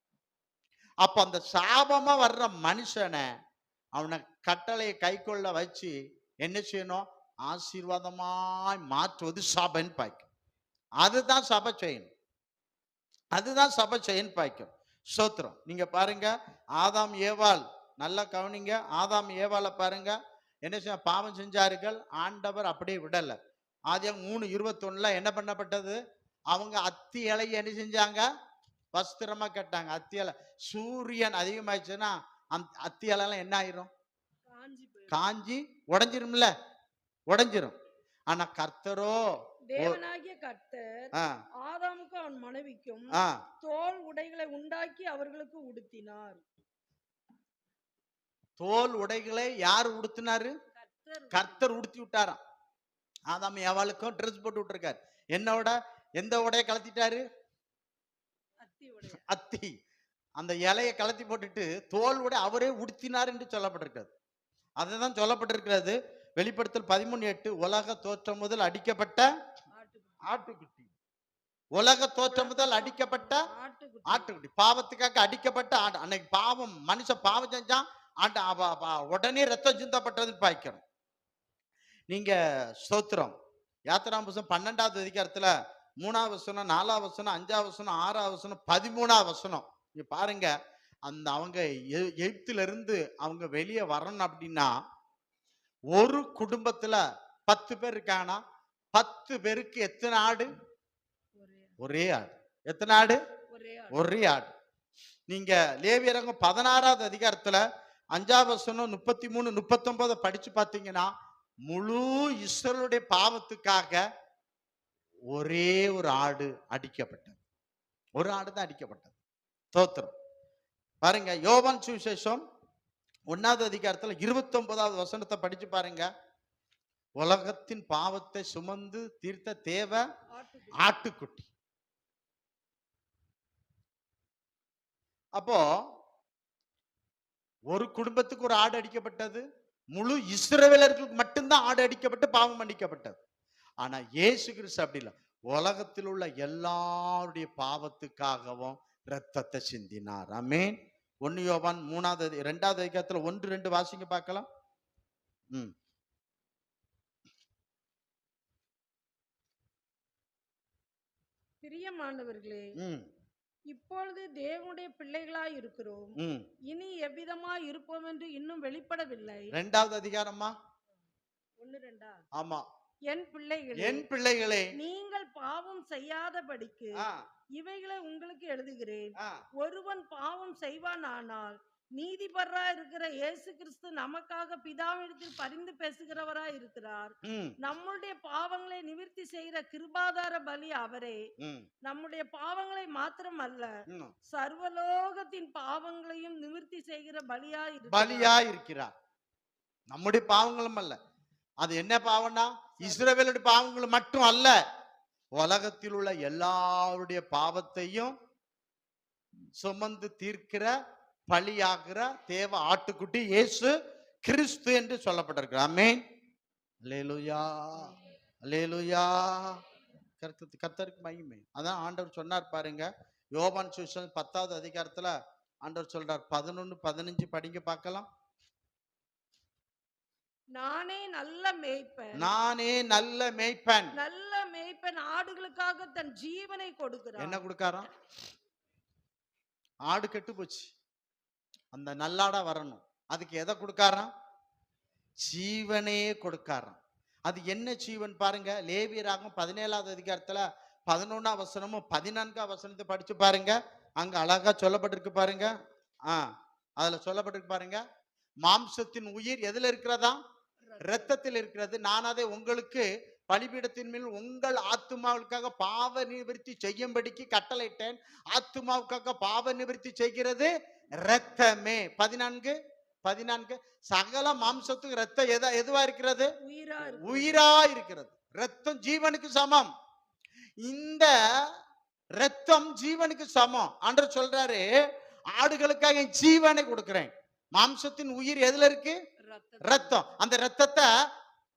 அப்ப அந்த சாபமா வர்ற மனுஷனை அவனை கட்டளையை கைக்கொள்ள வச்சு என்ன செய்யணும்? ஆசீர்வாதமாய் மாற்றுவது சபைன்னு பார்க்கும். அதுதான் சபை செய்யணும், அதுதான் சபை செய்யணும் பார்க்கும். ஸ்தோத்திரம். நீங்க பாருங்க, ஆதாம் ஏவாள், நல்லா கவனிங்க. ஆதாம் ஏவாளை பாருங்க, என்ன செய்ய பாவம் செஞ்சார்கள், ஆண்டவர் அப்படியே விடல. ஆதியாகமம் 3:21 என்ன பண்ணப்பட்டது? அவங்க அத்தி இலையை என்ன செஞ்சாங்க? வஸ்திரமா கட்டாங்க. அத்தி இலை, சூரியன் அதிகமாயிடுச்சுன்னா அந்த அத்தி இலைலாம் என்ன ஆயிரும்? காஞ்சி உடைஞ்சிரும்ல, உடைஞ்சிரும். ஆனா கர்த்தரோ, தேவனாகிய கர்த்தர் ஆதாமுக்கும் அவன் மனைவிக்கும் தோல் உடைகளை உண்டாக்கி அவர்களுக்கு உடுத்தினார். தோல் உடைகளை யார் உடுத்தினாரு? கர்த்தர் உடுத்தி விட்டாராம். ஆதாம் ஏவாளுக்கும் ட்ரெஸ் போட்டு விட்டுருக்காரு. என்னோட எந்த உடைய கலத்திட்டாரு? அத்தி. அந்த இலையை கலத்தி போட்டுட்டு தோல் உடை அவரே உடுத்தினார் என்று சொல்லப்பட்டிருக்கிறது. அதுதான் சொல்லப்பட்டிருக்கிறது வெளிப்படுத்தல் 13:8. உலக தோற்றம் முதல் அடிக்கப்பட்ட ஆட்டுக்குட்டி. உலக தோற்றம் முதல் அடிக்கப்பட்ட ஆட்டுக்குட்டி, பாவத்துக்காக அடிக்கப்பட்ட ஆடு. அன்னைக்கு பாவம், மனுஷன் பாவம் செஞ்சான், உடனே ரத்தம் சிந்தப்பட்டதுன்னு பாய்க்கணும். நீங்க ஸ்தோத்திரம். யாத்திராம் புஸ்தகம் 12வது அதிகாரத்துல 3ஆவது வசனம், 4ஆவது வசனம், 5ஆவது வசனம், 6ஆவது வசனம், 13ஆவது வசனம் நீங்க பாருங்க. அந்த அவங்க எகிப்தில இருந்து அவங்க வெளியே வரணும் அப்படின்னா, ஒரு குடும்பத்துல 10 பேர் இருக்காங்கன்னா 10 பேருக்கு எத்தனை ஆடு? ஒரே ஆடு. எத்தனை ஆடு? ஒரே ஆடு. நீங்க லேவியரங்கம் 16வது அதிகாரத்துல 5ஆம் வசனம் 33 39 படிச்சு பார்த்தீங்கன்னா, முழு இஸ்ரவேலுடைய பாவத்துக்காக ஒரே ஒரு ஆடு அடிக்கப்பட்டது. ஒரு ஆடு தான் அடிக்கப்பட்டது. ஸ்தோத்திரம். பாருங்க, யோவான் சுவிசேஷம் 1வது அதிகாரத்துல 29வது வசனத்தை படிச்சு பாருங்க. உலகத்தின் பாவத்தை சுமந்து தீர்த்த தேவ ஆட்டுக்குட்டி. அப்போ ஒரு குடும்பத்துக்கு ஒரு ஆடு அடிக்கப்பட்டது. முழு இஸ்ரவேலர்களுக்கு மட்டும்தான் ஆடு அடிக்கப்பட்டு பாவம் மன்னிக்கப்பட்டது. ஆனா இயேசு கிறிஸ்து அப்படி இல்லை. உலகத்தில் உள்ள எல்லாருடைய பாவத்துக்காகவும் ரத்தத்தை சிந்தினார். ஆமென். 1 யோவான் 2வது அதிகாரத்துல 1, 2 வாசிங்க பார்க்கலாம். பிரியமானவர்களே, இப்பொழுது தேவனுடைய பிள்ளைகளாய் இருக்கிறோம். இனி எவ்விதமாய் இருப்போம் என்று இன்னும் வெளிப்படவில்லை. 2வது அதிகாரமா 1, 2. ஆமா. என் பிள்ளைகளே, நீங்கள் பாவம் செய்யாதபடிக்கு இவைகளை உங்களுக்கு எழுதுகிறேன். ஒருவன் பாவம் செய்வானானால் நீதிபரா இருக்கிற இயேசு கிறிஸ்து நமக்காக பிதாவிடத்தில் பரிந்து பேசுகிறவரா இருக்கிறார். நம்முடைய பாவங்களை நிவர்த்தி செய்கிற கிருபாதார பலி அவரே. நம்முடைய பாவங்களை மாத்திரமல்ல, சர்வலோகத்தின் பாவங்களையும் நிவர்த்தி செய்கிற பலியா இருக்கிறார். நம்முடைய பாவங்களும் அல்ல, அது என்ன பாவம்னா இஸ்ரவேலுடைய பாவங்கள் மட்டும் அல்ல, உலகத்தில் உள்ள எல்லாருடைய பாவத்தையும் சுமந்து தீர்க்கிற பலியாகிற தேவ ஆட்டுக்குட்டி இயேசு கிறிஸ்து என்று சொல்லப்பட்டிருக்கிறார். ஆமென். அல்லேலூயா, அல்லேலூயா. கர்த்தருக்கு மகிமை. அதான் ஆண்டவர் சொன்னார் பாருங்க, யோவான் சுவிசேஷம் 10வது அதிகாரத்துல ஆண்டவர் சொல்றார். 11, 15 படிங்க பார்க்கலாம். நானே நல்ல மேய்ப்பன், நானே நல்ல மேய்ப்பன். நல்ல மேய்ப்பன் ஆடுகளுக்காக தன் ஜீவனை கொடுக்கிறார். என்ன கொடுக்காராம்? ஆடு கெட்டு போச்சு, அந்த நல்லாடா வரணும். அதுக்கு எதை கொடுக்காராம்? ஜீவனே கொடுக்காராம். அது என்ன ஜீவன் பாருங்க. லேவியராகும் 17வது அதிகாரத்துல 11ஆம் வசனமும் 14ஆம் வசனத்தை படிச்சு பாருங்க. அங்க அழகா சொல்லப்பட்டிருக்கு பாருங்க. அதுல சொல்லப்பட்டிருக்கு பாருங்க, மாம்சத்தின் உயிர் எதுல இருக்கிறதா? இரத்தத்தில் இருக்கிறது. நான் அதை உங்களுக்கு பலிபீடத்தின் மேல் உங்கள் ஆத்துமாவுக்காக பாவ நிவர்த்தி செய்யும்படிக்கு கட்டளையிட்டேன். ஆத்துமாவுக்காக பாவ நிவர்த்தி செய்கிறது இரத்தமே. 14 சகல மாம்சத்துக்கு ரத்தம் எதுவா இருக்கிறது? உயிரா இருக்கிறது. ரத்தம் ஜீவனுக்கு சமம். இந்த ரத்தம் ஜீவனுக்கு சமம். ஆண்டவர் சொல்றாரு, ஆடுகளுக்காக என் ஜீவனை கொடுக்கிறேன். மாம்சத்தின் உயிர் எதுல இருக்கு? ரத்தம். அந்த ரத்தத்தை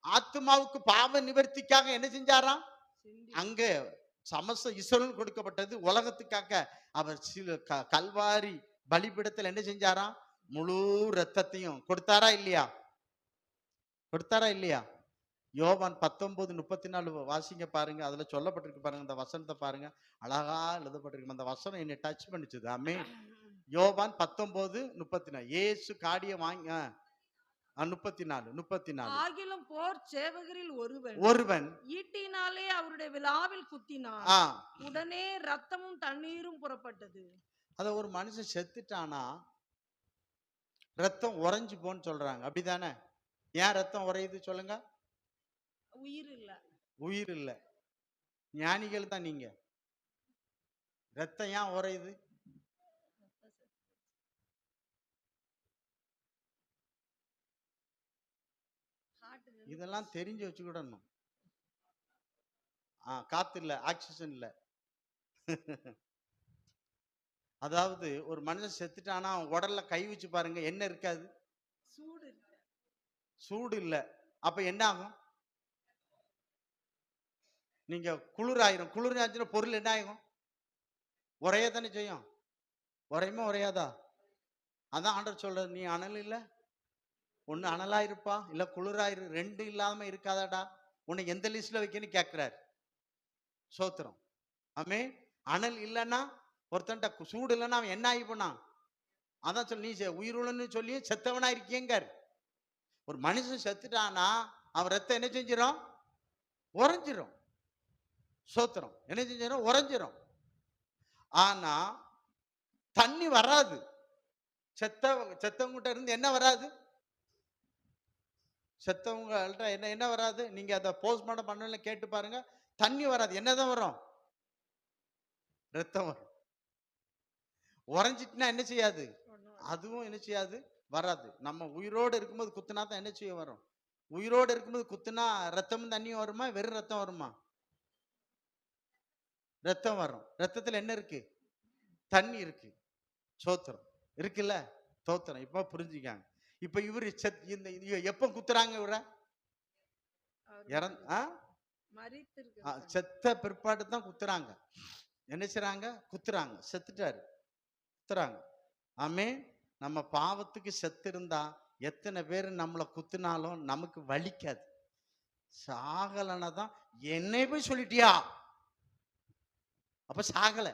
ஆத்மாவுக்கு பாவ நிவர்த்திக்காக என்ன செஞ்சாராம்? அங்க சமஸ்த இஸ்ரவேல் கொடுக்கப்பட்டது. உலகத்துக்காக அவர் கல்வாரி பலிபீடத்தில் என்ன செஞ்சாராம்? முழு ரத்தத்தையும் கொடுத்தாரா இல்லையா? கொடுத்தாரா இல்லையா? யோவான் 19:34 வாசிங்க பாருங்க. அதுல சொல்லப்பட்டிருக்கு பாருங்க, அந்த வசனத்தை பாருங்க, அழகா எழுதப்பட்டிருக்கு. அந்த வசனம் என்னை டச் பண்ணிச்சுது. ஆமென். யோவான் 19:34 இயேசு காடிய வாங்க 34 ஆகிலும் போர் சேவகரில் ஒருவன் ஈட்டினாலே அவருடைய விலாவில் குத்தினான். உடனே ரத்தமும் தண்ணீரும் புறப்பட்டது. அத ஒரு மனுஷன் செத்துட்டானா ரத்தம் உறைஞ்சு போன்னு சொல்றாங்க, அப்படிதானே? ஏன் ரத்தம் உறையுது சொல்லுங்க? உயிர் இல்ல. ஞானிகள் தான் நீங்க. ரத்தம் ஏன் உறையுது? இதெல்லாம் தெரிஞ்சு வச்சுக்கிடணும். காத்து இல்ல, ஆக்சிஜன் இல்ல. அதாவது ஒரு மனுஷன் செத்துட்டானா அவன் உடல்ல கை வச்சு பாருங்க, என்ன இருக்காது? சூடு இல்ல. அப்ப என்ன ஆகும்? நீங்க குளிராயிரும். குளிராச்சுன்னா பொருள் என்ன ஆகும்? உரையதானே செய்யும். உரையுமா உரையாதா? அதான் ஆண்டவர் சொல்றாரு, நீ அனல் இல்ல, ஒன்னு அனலா இருப்பா, இல்ல குளிராயிரு, ரெண்டு இல்லாம இருக்காதாடா, உன்னை எந்த லிஸ்ட்ல வைக்கன்னு கேட்கிறாரு. சோத்திரம். ஆமே. அனல் இல்லைன்னா ஒருத்தன்ட்ட சூடு இல்லைன்னா அவன் என்ன ஆகி போனான்? அதான் சொல்லி நீ உயிருள்ளன்னு சொல்லி செத்தவனா இருக்கேங்கார். ஒரு மனுஷன் செத்துட்டானா அவன் ரத்தம் என்ன செஞ்சிடும்? உறைஞ்சிரும். சோத்திரம். என்ன செஞ்சிடும்? உறைஞ்சிரும். ஆனா தண்ணி வராது. செத்தவங்கிட்ட இருந்து என்ன வராது? செத்தவங்கள்ட்ட என்ன என்ன வராது? நீங்க அதை போஸ்ட்மார்ட்டம் பண்ணல கேட்டு பாருங்க, தண்ணி வராது. என்னதான் வரும்? ரத்தம் வரும். உறைஞ்சிட்டுனா என்ன செய்யாது? அதுவும் என்ன செய்யாது? வராது. நம்ம உயிரோடு இருக்கும்போது குத்துனா தான் என்ன செய்ய வரும்? உயிரோடு இருக்கும்போது குத்துனா ரத்தமும் தண்ணியும் வருமா? வெறும் ரத்தம் வருமா? ரத்தம் வரும். ரத்தத்துல என்ன இருக்கு? தண்ணி இருக்கு. சோத்திரம் இருக்குல்ல? தோத்திரம். இப்ப புரிஞ்சுக்காங்க. இப்ப இவரு எப்ப குத்துறாங்க இவர? செத்த பிற்பாடு தான் குத்துறாங்க. என்ன செய்றாங்க? குத்துறாங்க. செத்துட்டாரு, குத்துறாங்க. ஆமே. நம்ம பாவத்துக்கு செத்து இருந்தா எத்தனை பேர் நம்மளை குத்துனாலும் நமக்கு வலிக்காது. சாகலன்னா தான் என்னை போய் சொல்லிட்டியா, அப்ப சாகல.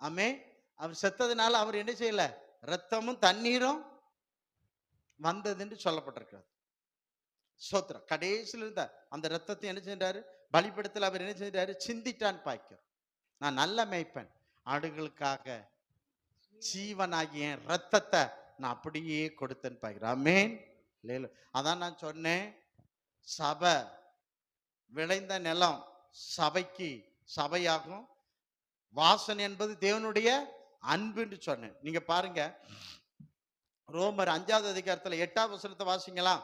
ஆமே. அவர் செத்ததுனால அவர் என்ன செய்யல? ரத்தமும் தண்ணீரும் வந்தது என்று சொல்லப்பட்டிருக்கிறது. சோத்திரம். கடைசியில் இருந்த அந்த ரத்தத்தை என்ன செஞ்சாரு? பலிபீடத்தில் அவர் என்ன செஞ்சாரு? சிந்திட்டான் பாய்க்க. நான் நல்ல மேய்ப்பன், ஆடுகளுக்காக ஜீவனாகிய ரத்தத்தை நான் அப்படியே கொடுத்தேன் பாய்க்கிறேன். ஆமென். அதான் நான் சொன்னேன், சபை விளைந்த நிலம் சபைக்கு சபையாகும். வாசனை என்பது தேவனுடைய அன்புன்னு சொன்னேன். நீங்க பாருங்க, ரோமர் 5வது அதிகாரத்துல 8வது வசனத்தை வாசிங்களா?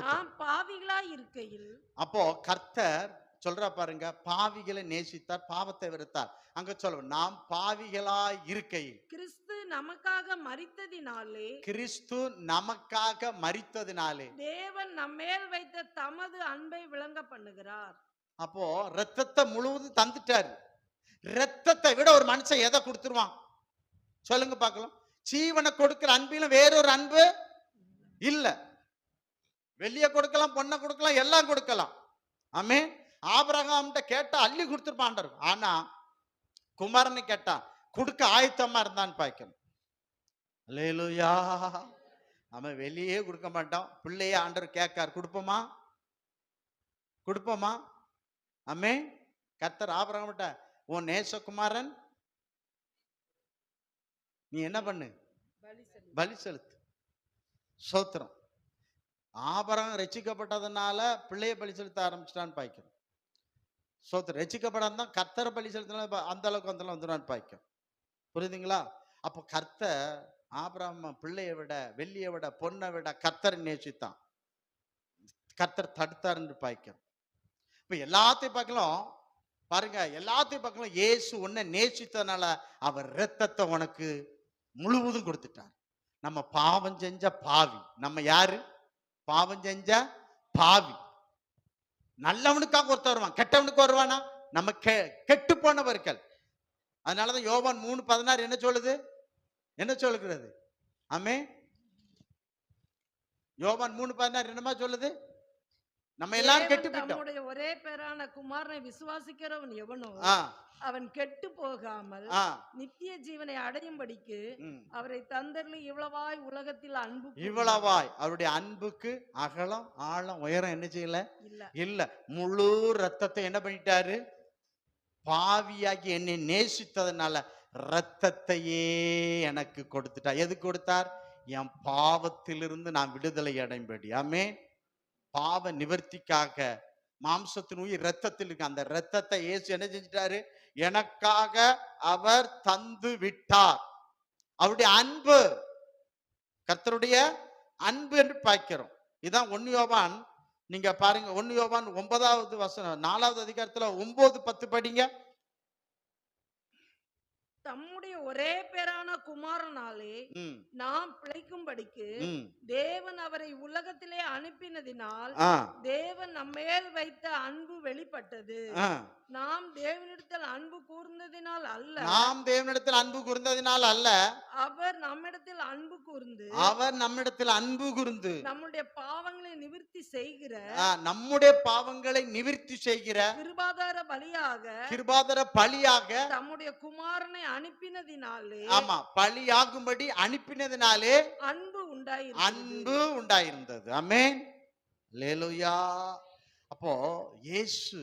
நாம் பாவிகளாய் இருக்கையில், அப்போ கர்த்தர் சொல்ற பாருங்க, பாவிகளை நேசித்தார், பாவத்தை வெறுத்தார். அங்க சொல்ல, நாம் பாவிகளாய் இருக்கையில் கிறிஸ்து நமக்காக மரித்ததினாலே, கிறிஸ்து நமக்காக மரித்ததினாலே தேவன் நம்மேல் வைத்த தமது அன்பை விளங்க பண்ணுகிறார். அப்போ ரத்தத்தை முழுவதும் தந்துட்டாரு. ரத்தத்தை விட ஒரு மனுஷன் எதை கொடுத்துருவான் சொல்லுங்க பார்க்கலாம்? ஜீவனை கொடுக்கிற அன்பிலும் வேறொரு அன்பு இல்ல. வெள்ளிய கொடுக்கலாம், பொண்ணை கொடுக்கலாம், எல்லாம் கொடுக்கலாம். ஆமே. ஆபிரகாம்கிட்ட கேட்டா அள்ளி கொடுத்துருப்பான். ஆனா குமாரனை கேட்டா கொடுக்க ஆயத்தமா இருந்தான்னு பாய்க்கணும். அல்லேலூயா. நம்ம வெளியே கொடுக்க மாட்டோம், பிள்ளையே ஆண்டவர் கேட்கார், கொடுப்போமா? கொடுப்போமா? ஆமே. கர்த்தர் ஆபிரகாம்கிட்ட, உன் நேசகுமாரன் நீ என்ன பண்ணு? பலி செலுத்து. சோத்திரம். ஆபிரகாம் ரட்சிக்கப்பட்டதுனால பிள்ளைய பலி செலுத்த ஆரம்பிச்சிட்டான்னு பாய்க்கணும். சோத்திரம். ரட்சிக்கப்படாதான் கர்த்தரை பலி செலுத்தினா அந்த அளவுக்கு வந்துடும் பாய்க்கும். புரியுதுங்களா? அப்போ கர்த்தர் ஆபிரகாம் பிள்ளையை விட, வெள்ளியை விட, பொண்ணை விட கர்த்தரை நேசித்தான். கர்த்தர் தடுத்தாருன்னு பாய்க்கும். இப்ப எல்லாத்தையும் பார்க்கலாம் பாருங்க, எல்லாத்தையும் பார்க்கலாம். இயேசு உன்னை நேசித்தனால அவர் ரத்தத்தை உனக்கு முழுவதும் கொடுத்துட்டார். நம்ம பாவம் செஞ்ச பாவி. நம்ம யாரு? பாவம் செஞ்ச பாவி. நல்லவனுக்காக ஒருத்தர் வருவான், கெட்டவனுக்கு வருவானா? நம்ம கெட்டு போனவர்கள். அதனாலதான் யோவான் 3:16 என்ன சொல்லுது? என்ன சொல்லுகிறது? ஆமே. யோவான் 3:16 என்னமா சொல்லுது? நம்ம எல்லாரும் கெட்டு போயிட்டோம். நம்முடைய ஒரே பேரான குமாரனை விசுவாசிக்கிறவன் எவனோ அவன் கெட்டு போகாமல் நித்திய ஜீவனை அடையும்படிக்கு அவரை தந்தருளி இவ்வளவாய் உலகத்தில் அன்பு. இவ்வளவாய் அவருடைய அன்புக்கு அகலம், ஆழம், உயரம் என்ன செய்யல? இல்ல. முழு ரத்தத்தை என்ன பண்ணிட்டாரு? பாவியாகி என்னை நேசித்ததுனால ரத்தத்தையே எனக்கு கொடுத்துட்டார். எது கொடுத்தார்? என் பாவத்திலிருந்து நான் விடுதலை அடையும்படி. ஆமே. பாவ நிவர்த்திக்காக மாம்சத்தின் உயிர் ரத்தத்தில் இருக்கு. அந்த ரத்தத்தை இயேசு என்ன செஞ்சிட்டாரு? எனக்காக அவர் தந்து விட்டார். அவருடைய அன்பு, கர்த்தருடைய அன்பு என்று பார்க்கிறோம். இதான் 1 யோவான். நீங்க பாருங்க, 1 யோவான் 9வது வசனம் 4வது அதிகாரத்துல 9:10 படிங்க. தம்முடைய ஒரே பேரான குமாரனாலே நாம் பிழைக்கும்படிக்கு தேவன் அவரை உலகத்திலே அனுப்பினதினால் தேவன் நம்மேல் வைத்த அன்பு வெளிப்பட்டது. நாம் தேவனிடத்தில் அன்பு கூர்ந்ததினால் அல்ல, நாம் தேவனிடத்தில் அன்பு கூர்ந்ததினால் அல்ல, அவர் நம்மிடத்தில் அன்பு கூர்ந்து, அவர் நம்மிடத்தில் அன்பு கூர்ந்து நம்முடைய பாவங்களை நிவிர்த்தி செய்கிற, நம்முடைய பாவங்களை நிவிர்த்தி செய்கிற கிருபாதார பலியாக, கிருபாதார பலியாக தம்முடைய குமாரனை அனுப்பினதினாலே, ஆமா, பலியாகும்படி அனுப்பினதினாலே அன்பு உண்டாயிருந்தது. ஆமென். அல்லேலூயா. அப்போ இயேசு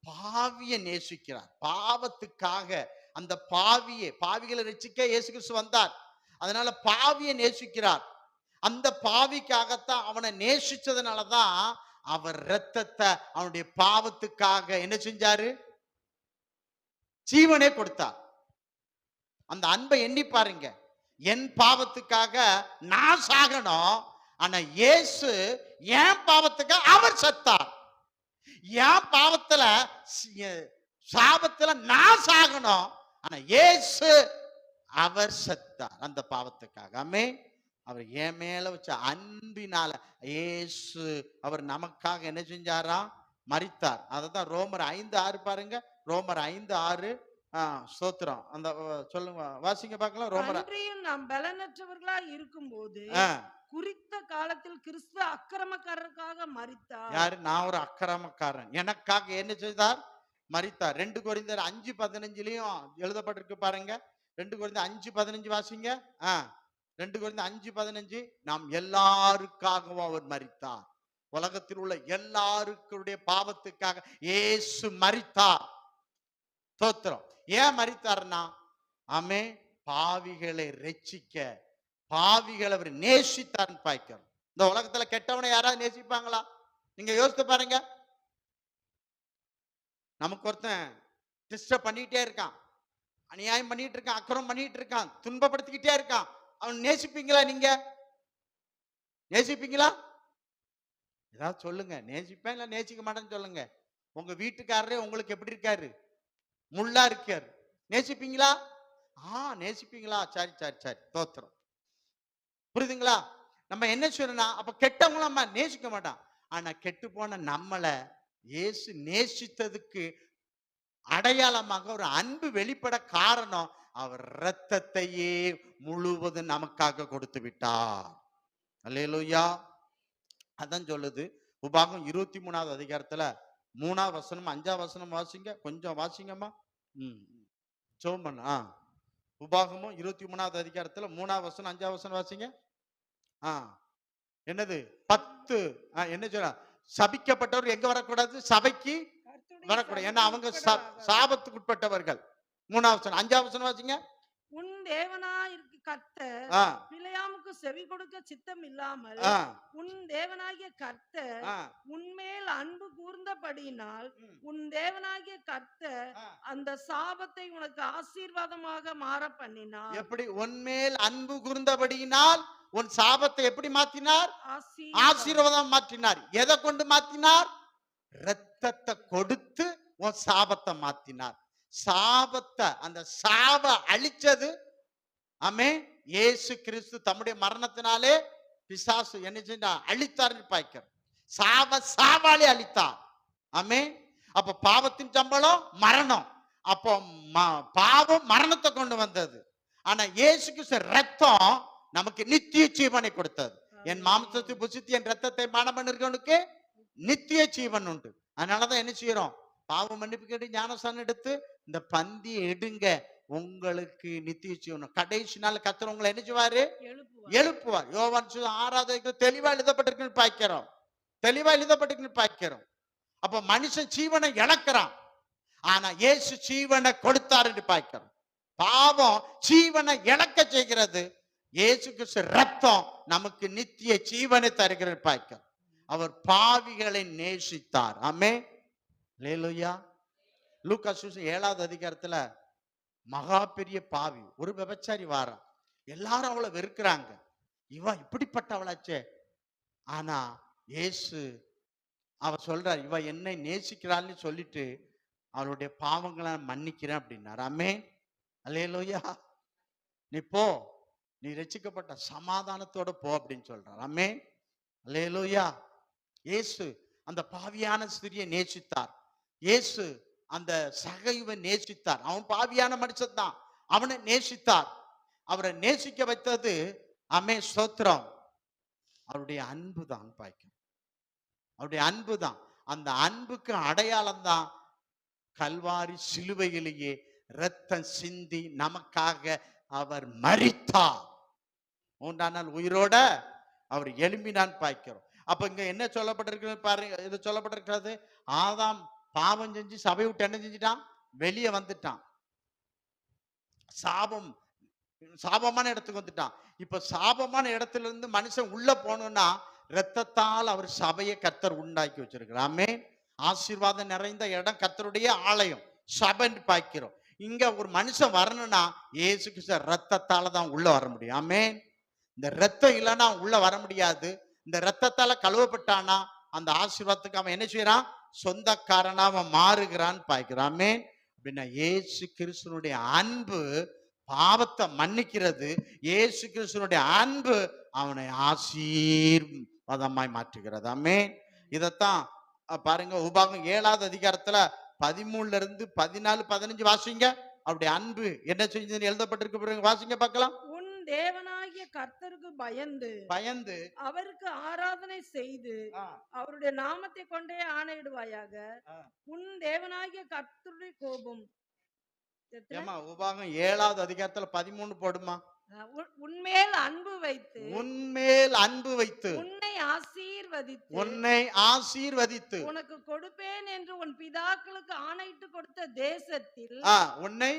பாவியை நேசிக்கிறார். பாவத்துக்காக அந்த பாவிகளை ரட்சிக்க இயேசு கிறிஸ்து வந்தார். அதனால பாவியை நேசிக்கிறார். அந்த பாவிக்காகத்தான் அவனை நேசிச்சதுனாலதான் அவர் இரத்தத்தை அவனுடைய பாவத்துக்காக என்ன செஞ்சாரு? ஜீவனே கொடுத்தார். அந்த அன்பை எண்ணி பாருங்க. என் பாவத்துக்காக நான் சாகணும், ஆனா இயேசு என் பாவத்துக்காக அவர் செத்தார். என் பாவத்துல சாபத்துல நான் சாகணும், ஆனா இயேசு அவர் செத்தார் அந்த பாவத்துக்காக. ஆமென். அவர் என் மேல வச்ச அன்பினால இயேசு அவர் நமக்காக என்ன செஞ்சாரா? மரித்தார். அததான் ரோமர் 5:6 பாருங்க. ரோமர் 5:6. ஸ்தோத்திரம். அந்த சொல்லுங்க, வாசிங்க பார்க்கலாம். ரோமர். நாம் பலனற்றவர்களா இருக்கும்போது குறித்த காலத்தில் கிறிஸ்து அக்கிரமக்காரருக்காக மரித்தார். யாரு? நான் ஒரு அக்கிரமக்காரன், எனக்காக என்ன செய்தார்? மரித்தார். 2 கொரிந்தியர் 5:15 எழுதப்பட்டிருக்கு பாருங்க. 2 கொரிந்தியர் 5:15 வாசிங்க. 2 கொரிந்தியர் 5:15. நாம் எல்லாருக்காகவும் அவர் மரித்தார். உலகத்தில் உள்ள எல்லாருடைய பாவத்துக்காக இயேசு மரித்தார். ஸ்தோத்திரம். ஏன் மரித்தார்னா, ஆமே, பாவிகளை ரட்சிக்க, பாவிகளை அவர் நேசித்தார்னு பாய்க்கிறோம். இந்த உலகத்துல கெட்டவனை யாராவது நேசிப்பாங்களா? நீங்க யோசித்து பாருங்க. நமக்கு ஒருத்தன் டிஸ்டர்ப் பண்ணிட்டே இருக்கான், அநியாயம் பண்ணிட்டு இருக்கான், அக்கிரமம் பண்ணிட்டு இருக்கான், துன்பப்படுத்திக்கிட்டே இருக்கான், அவன் நேசிப்பீங்களா? நீங்க நேசிப்பீங்களா? ஏதாவது சொல்லுங்க. நேசிப்பேன் இல்ல நேசிக்க மாட்டேன்னு சொல்லுங்க. உங்க வீட்டுக்காரரே உங்களுக்கு எப்படி இருக்காரு? முள்ளா இருக்காரு. நேசிப்பீங்களா? நேசிப்பீங்களா? சரி சரி சரி, தோத்திரம். புரியுதுங்களா? நம்ம என்ன சொல்லணும்னா, அப்ப கெட்டவங்களும் நம்ம நேசிக்க மாட்டான். ஆனா கெட்டு போன நம்மளை இயேசு நேசித்ததுக்கு அடையாளமாக ஒரு அன்பு வெளிப்பட காரணம், அவர் இரத்தத்தையே முழுவதும் நமக்காக கொடுத்து விட்டார். அல்லேலூயா. அதான் சொல்லுது உபாகம் 23வது அதிகாரத்துல 3வது வசனம் 5வது வசனம் வாசிங்க. கொஞ்சம் வாசிங்கம்மா. சோமன். உபாகமும் 23வது அதிகாரத்துல 3வது வசனம் 5வது வசனம் வாசிங்க. என்னது? 10. என்ன சொல்ற? சபிக்கப்பட்டவர் எங்க வரக்கூடாது? சபைக்கு வரக்கூடாது. ஏன்னா அவங்க சாபத்துக்கு உட்பட்டவர்கள். 3வது வசனம். 5வது வசனம் வாசிங்க. உன் தேவனாயிருக்க கர்த்தர் பிலேயாமுக்கு செவி கொடுக்க சித்தம் இல்லாமல் உன் தேவனாகிய கர்த்தர் உன்மேல் அன்பு கூர்ந்தபடியினால் உன் தேவனாகிய கர்த்தர் அந்த சாபத்தை உனக்கு ஆசீர்வாதமாக மாற பண்ணினார். எப்படி? உன்மேல் அன்பு கூர்ந்தபடியினால் உன் சாபத்தை எப்படி மாற்றினார்? ஆசீர்வாதம் மாற்றினார். எதை கொண்டு மாற்றினார்? இரத்தத்தை கொடுத்து உன் சாபத்தை மாற்றினார். சாபத்தை, அந்த சாப அழிச்சது ஆமே இயேசு கிறிஸ்து தம்முடைய மரணத்தினாலே பிசாசு என்ன செஞ்சா? அழித்தார்னு பாய்க்கிறார். சாவாளி அழித்தார். ஆமே. அப்ப பாவத்தின் சம்பளம் மரணம். அப்போ பாவம் மரணத்தை கொண்டு வந்தது. ஆனா இயேசு கிறிஸ்து ரத்தம் நமக்கு நித்திய ஜீவனை கொடுத்தது. என் மாம்சத்தை புசித்து என் ரத்தத்தை பானம் பண்ணிருக்கவனுக்கு நித்திய ஜீவன் உண்டு. அதனாலதான் என்ன செய்யறோம்? பாவம் மன்னிப்பு கேட்டு ஞானஸ்தானம் எடுத்து இந்த பந்தியை எடுங்க, உங்களுக்கு நித்திய ஜீவன். கடைசி நாள் கர்த்தர் உங்களை என்ன செய்வாரு? எழுப்புவார். யோவான் 6வது தெளிவா எழுதப்பட்டிருக்குன்னு பார்க்கிறோம். தெளிவா எழுதப்பட்டிருக்குன்னு பார்க்கிறோம். அப்ப மனுஷன் ஜீவனை இழக்கிறான், ஆனா இயேசு ஜீவனை கொடுத்தார் என்று பார்க்கிறோம். பாவம் ஜீவனை இழக்க செய்கிறது, இயேசு கிறிஸ்து ரத்தம் நமக்கு நித்திய ஜீவனை தருகிறது பார்க்கிறோம். அவர் பாவிகளை நேசித்தார். ஆமென். அல்லேலூயா. லூக்கா 7வது அதிகாரத்துல மகா பெரிய பாவி, ஒரு விபச்சாரி வாரான். எல்லாரும் அவளை வெறுக்கிறாங்க, இவ இப்படிப்பட்டவளாச்சே. ஆனா இயேசு அவ சொல்றார், இவ என்னை நேசிக்கிறாள்னு சொல்லிட்டு அவளுடைய பாவங்களை மன்னிக்கிறேன் அப்படின்னார். ஆமென். அல்லேலூயா. நீ போ, நீ ரட்சிக்கப்பட்ட சமாதானத்தோட போ அப்படின்னு சொல்றார். ஆமென். அல்லேலூயா. இயேசு அந்த பாவியான ஸ்திரியை நேசித்தார். இயேசு அந்த சகைவை நேசித்தார். அவன் பாவியான மனுஷன் தான், அவனை நேசித்தார். அவரை நேசிக்க வைத்தது ஆமே ஸ்தோத்திரம் அவருடைய அன்பு தான் பாய்க்கும். அவருடைய அன்பு தான். அந்த அன்புக்கு அடையாளம் தான் கல்வாரி சிலுவையிலேயே இரத்தம் சிந்தி நமக்காக அவர் மரித்தார். 3ஆம் நாள் உயிரோட அவர் எழும்பினான் பாய்க்கிறோம். அப்ப இங்க என்ன சொல்லப்பட்டிருக்கிறது பாருங்க. இது சொல்லப்பட்டிருக்கிறது, ஆதாம் பாவம் செஞ்சு சபை விட்டு என்ன செஞ்சிட்டான்? வெளியே வந்துட்டான். சாபம், சாபமான இடத்துக்கு வந்துட்டான். இப்ப சாபமான இடத்துல இருந்து மனுஷன் உள்ள போகணும்னா இரத்தத்தால் அவர் சபையை கர்த்தர் உண்டாக்கி வச்சிருக்கிறார். ஆமென். ஆசீர்வாதம் நிறைந்த இடம் கர்த்தருடைய ஆலயம், சபைன்னு பார்க்கிறோம். இங்க ஒரு மனுஷன் வரணும்னா இயேசு கிறிஸ்து ரத்தத்தால தான் உள்ள வர முடியும். ஆமென். இந்த ரத்தம் இல்லைன்னா அவன் உள்ள வர முடியாது. இந்த ரத்தத்தால கழுவப்பட்டானா அந்த ஆசீர்வாதத்துக்கு அவன் என்ன செய்யறான்? சொந்தக்காரனா அவன் மாறுகிறான்னு பார்க்கிறான். ஆமென். அப்படின்னா இயேசு கிறிஸ்துனுடைய அன்பு பாவத்தை மன்னிக்கிறது. இயேசு கிறிஸ்துனுடைய அன்பு அவனை ஆசீர்வாதமாய் மாற்றுகிறது. ஆமென். இதத்தான் பாருங்க, உபாகம் 7வது அதிகாரத்துல 13ல இருந்து 14, 15 வாசிங்க. அவருடைய அன்பு என்ன செஞ்சதுன்னு எழுதப்பட்டிருக்கு பாருங்க, வாசிங்க பார்க்கலாம். உன் தேவனாகிய கர்த்தருக்கு பயந்து அவருக்கு ஆராதனை செய்து அவருடைய நாமத்தை கொண்டே ஆணையிடுவாயாக. உன் தேவனாகிய கர்த்தருடைய கோபம். உபாகம் 7வது அதிகாரத்துல 13 போடுமா. உன்மேல் அன்பு வைத்து உன்னை ஆசீர்வதித்து உனக்கு கொடுப்பேன் என்று உன் பிதாக்களுக்கு ஆணையிட்டு கொடுத்த தேசத்தில் உன்னை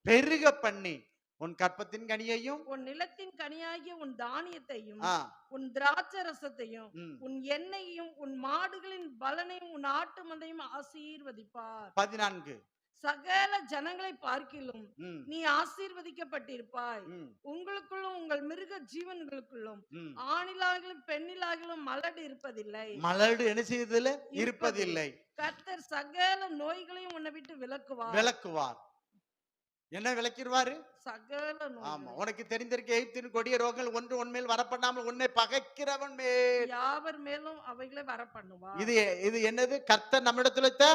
பெருக பண்ணி உன் கற்பத்தின் கனியையும் உன் நிலத்தின் கனியாகிய உன் தானியத்தையும் உன் திராட்சரசத்தையும் உன் எண்ணெயையும் உன் மாடுகளின் பலனையும் உன் ஆட்டு மந்தையும் ஆசீர்வதிப்பார். 14 சகல ஜனங்களை பார்க்கிலும் நீ ஆசீர்வதிக்கப்பட்டிருப்பாய். உங்களுக்குள்ளும் உங்கள் மிருக ஜீவன்களுக்குள்ளும் ஆணிலாகிலும் பெண்ணிலாகிலும் மலடு இருப்பதில்லை. மலடு என்ன செய்வதில்லை? இருப்பதில்லை. கர்த்தர் சகல நோய்களையும் உன்னை விட்டு விலக்குவார். என்ன விளக்கிடுவாரு? சகல நோய். ஆமா, உனக்கு தெரிந்திருக்க எகிப்தின் கொடிய ரோகங்கள் ஒன்று உன்மேல் வரப்படாமல் உன்னை பகைக்கிறவன் மேல் யாவர் மேலும் அவைகளை வரப்பண்ணுவார். இது என்னது? கர்த்தர் நம்மிடத்துல வச்ச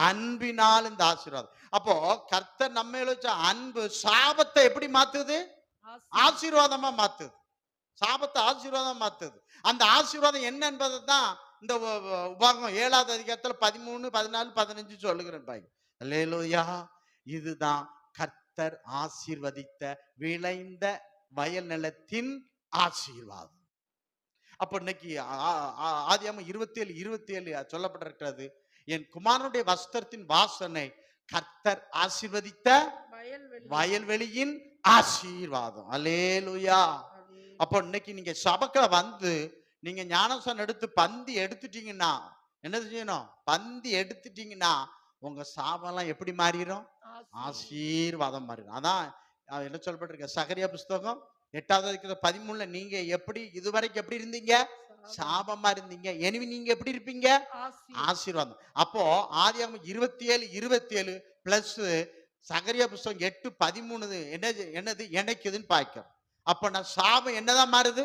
அன்பினால் இந்த ஆசீர்வாதம். அப்போ கர்த்தர் நம்ம வச்ச அன்பு சாபத்தை எப்படி மாத்துது? ஆசீர்வாதமா மாத்துது. சாபத்தை ஆசீர்வாதமா மாத்துது. அந்த ஆசீர்வாதம் என்ன என்பதை தான் இந்த உபாகம் 7வது அதிகாரத்துல 13, 14, 15 சொல்லுகிறேன் பாய். அல்லேலூயா. இதுதான் கர்த்தர் ஆசீர்வதித்த விளைந்த வயல் நிலத்தின் ஆசீர்வாதம். அப்ப இன்னைக்கு ஆதியாகமம் 27:27 சொல்லப்பட்டிருக்கிறது, என் குமாரனுடைய வஸ்திரத்தின் வாசனை கர்த்தர் ஆசீர்வதித்த வயல்வெளியின் ஆசீர்வாதம். அல்லேலூயா. அப்போ இன்னைக்கு நீங்க சபைக்குள்ள வந்து நீங்க ஞானஸ்நானம் எடுத்து பந்தி எடுத்துட்டீங்கன்னா என்ன செய்யணும்? பந்தி எடுத்துட்டீங்கன்னா உங்க சாபம்லாம் எப்படி மாறிடும்? ஆசீர்வாதம் மாறிடும். அதான் என்ன சொல்லப்பட்டிருக்க சகரியா புஸ்தகம் 8வது அதிகாரம் 13ல நீங்க எப்படி இதுவரைக்கும் எப்படி இருந்தீங்க? சாபமா இருந்தீங்க. எனவே நீங்க எப்படி இருப்பீங்க? ஆசீர்வாதம். அப்போ ஆதியாகமம் 27:27 பிளஸ் சகரியா புஸ்தகம் 8:13 என்னது இணைக்குதுன்னு பார்க்கிறோம். அப்ப நான் சாபம் என்னதான் மாறுது?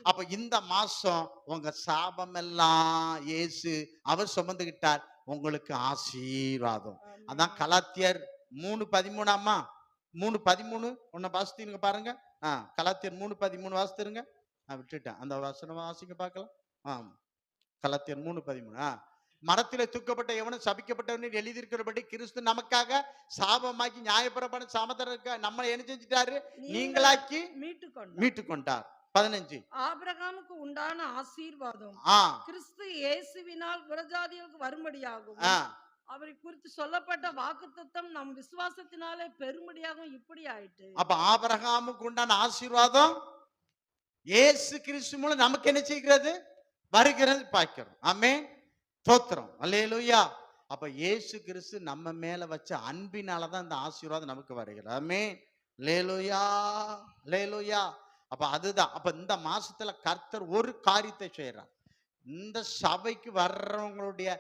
அப்ப இந்த மாசம் உங்க சாபம் எல்லாம் இயேசு அவர் சுமந்துகிட்டார், உங்களுக்கு ஆசீர்வாதம். அதான் கலாத்தியர் 3:13 3:13 ஒன்ன வாசித்தீங்க பாருங்க. கலாத்தியர் 3:13 வாசித்துருங்க. விட்டுட்டேன், அந்த வசனம் வாசிக்க பார்க்கலாம். கலாத்தியர் 3:13 மரத்திலே தூக்கப்பட்ட எவனும் சபிக்கப்பட்டவன் எழுதியிருக்கிறபடி கிறிஸ்து நமக்காக சாபமாக்கி நியாயப்பிரமாண சாமதற்கு நம்ம என்ன செஞ்சிட்டாரு? நீங்களாக்கி மீட்டு கொண்டார். 15 ஆபிரகாமுக்கு உண்டான ஆசீர்வாதம் கிறிஸ்து இயேசுவினால் புறஜாதிகளுக்கு வரும்படியாகும். அவரை குறித்து சொல்லப்பட்ட வாக்குத்தத்தம் நம் விசுவாசத்தினாலே பெரும்படியாகவும் இப்படி ஆயிட்டு. அப்ப ஆபிரகாமுக்கு உண்டான ஆசீர்வாதம் இயேசு கிறிஸ்து மூலம் நமக்கு என்ன செய்கிறது? வருகிறது பார்க்கிறோம். ஆமென். ஸ்தோத்திரம். அல்லேலூயா. அப்ப இயேசு கிறிஸ்து நம்ம மேல வச்ச அன்பினாலதான் இந்த ஆசீர்வாதம் நமக்கு வருகிறது. ஆமென். அல்லேலூயா, அல்லேலூயா. அப்ப அதுதான். அப்ப இந்த மாசத்துல கர்த்தர் ஒரு காரியத்தை செய்யறார். இந்த சபைக்கு வர்றவங்களுடைய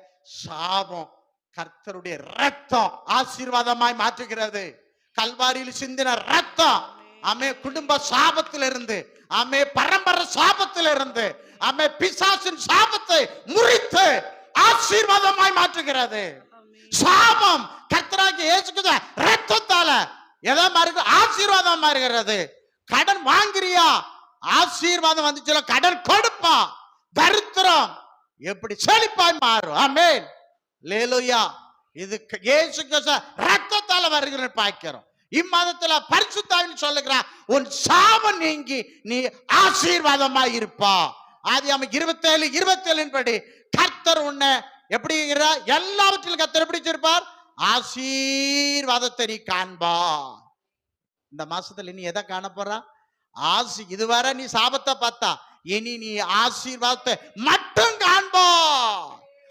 சாபம் கர்த்தருடைய ரத்தம் ஆசீர்வாதமாய் மாற்றுகிறது. கல்வாரியில் சிந்தின ரத்தம் ஆமே குடும்ப சாபத்திலிருந்து, ஆமே பரம்பரை சாபத்திலிருந்து, ஆமே பிசாசின் சாபத்தை முறித்து ஆசீர்வாதமாய் மாற்றுகிறது. சாபம் கர்த்தராகிய இயேசு கிறிஸ்து ரத்தத்தால எதா மாறுகிறது? ஆசீர்வாதம் மாறுகிறது. கடன் வாங்குறியா? ஆசீர்வாதம் வந்துச்சுல கடன் கொடுப்பா. தரித்திரம் எப்படி செழிப்பாய் மாறும். ஆமென். அல்லேலூயா. இது இயேசு கிறிஸ்து ரத்தத்தால வருகிற பார்க்கிறோம். இம்மாதத்துல பரிசுத்தாவின் சொல்லுகிறார், உன் சாபம் நீங்கி நீ ஆசீர்வாதமாய் இருப்பா. ஆதியாகமம் 27:27 படி கர்த்தர் உன்னை எப்படி எல்லாவற்றிலும் கர்த்தர் எப்படி வச்சிருப்பார்? ஆசீர்வாதத்தை நீ காண்பா. இந்த மாசத்துல நீ எதை காண போறா? இதுவரை நீ சாபத்தை பார்த்தா, இனி நீ ஆசீர்வாதத்தை மட்டும் காண்பா.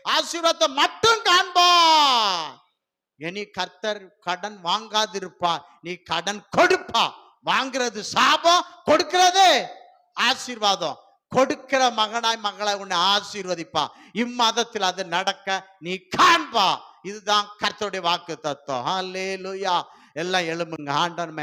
ஆசீர்வாதத்தை மட்டும் காண்பா. இனி கர்த்தர் கடன் வாங்காதிருப்பா, நீ கடன் கொடுப்பா. வாங்குறது சாபம், கொடுக்கிறது ஆசீர்வாதம். கொடுக்கிற மகனாய் மகளாய் உன்னை ஆசீர்வதிப்பா. இம்மாதத்தில் அது நடக்க நீ காண்பா. இதுதான் கர்த்தருடைய வாக்கு தத்துவம். ஹல்லேலூயா. எல்லாம் எழும்புங்க. ஆண்டவரை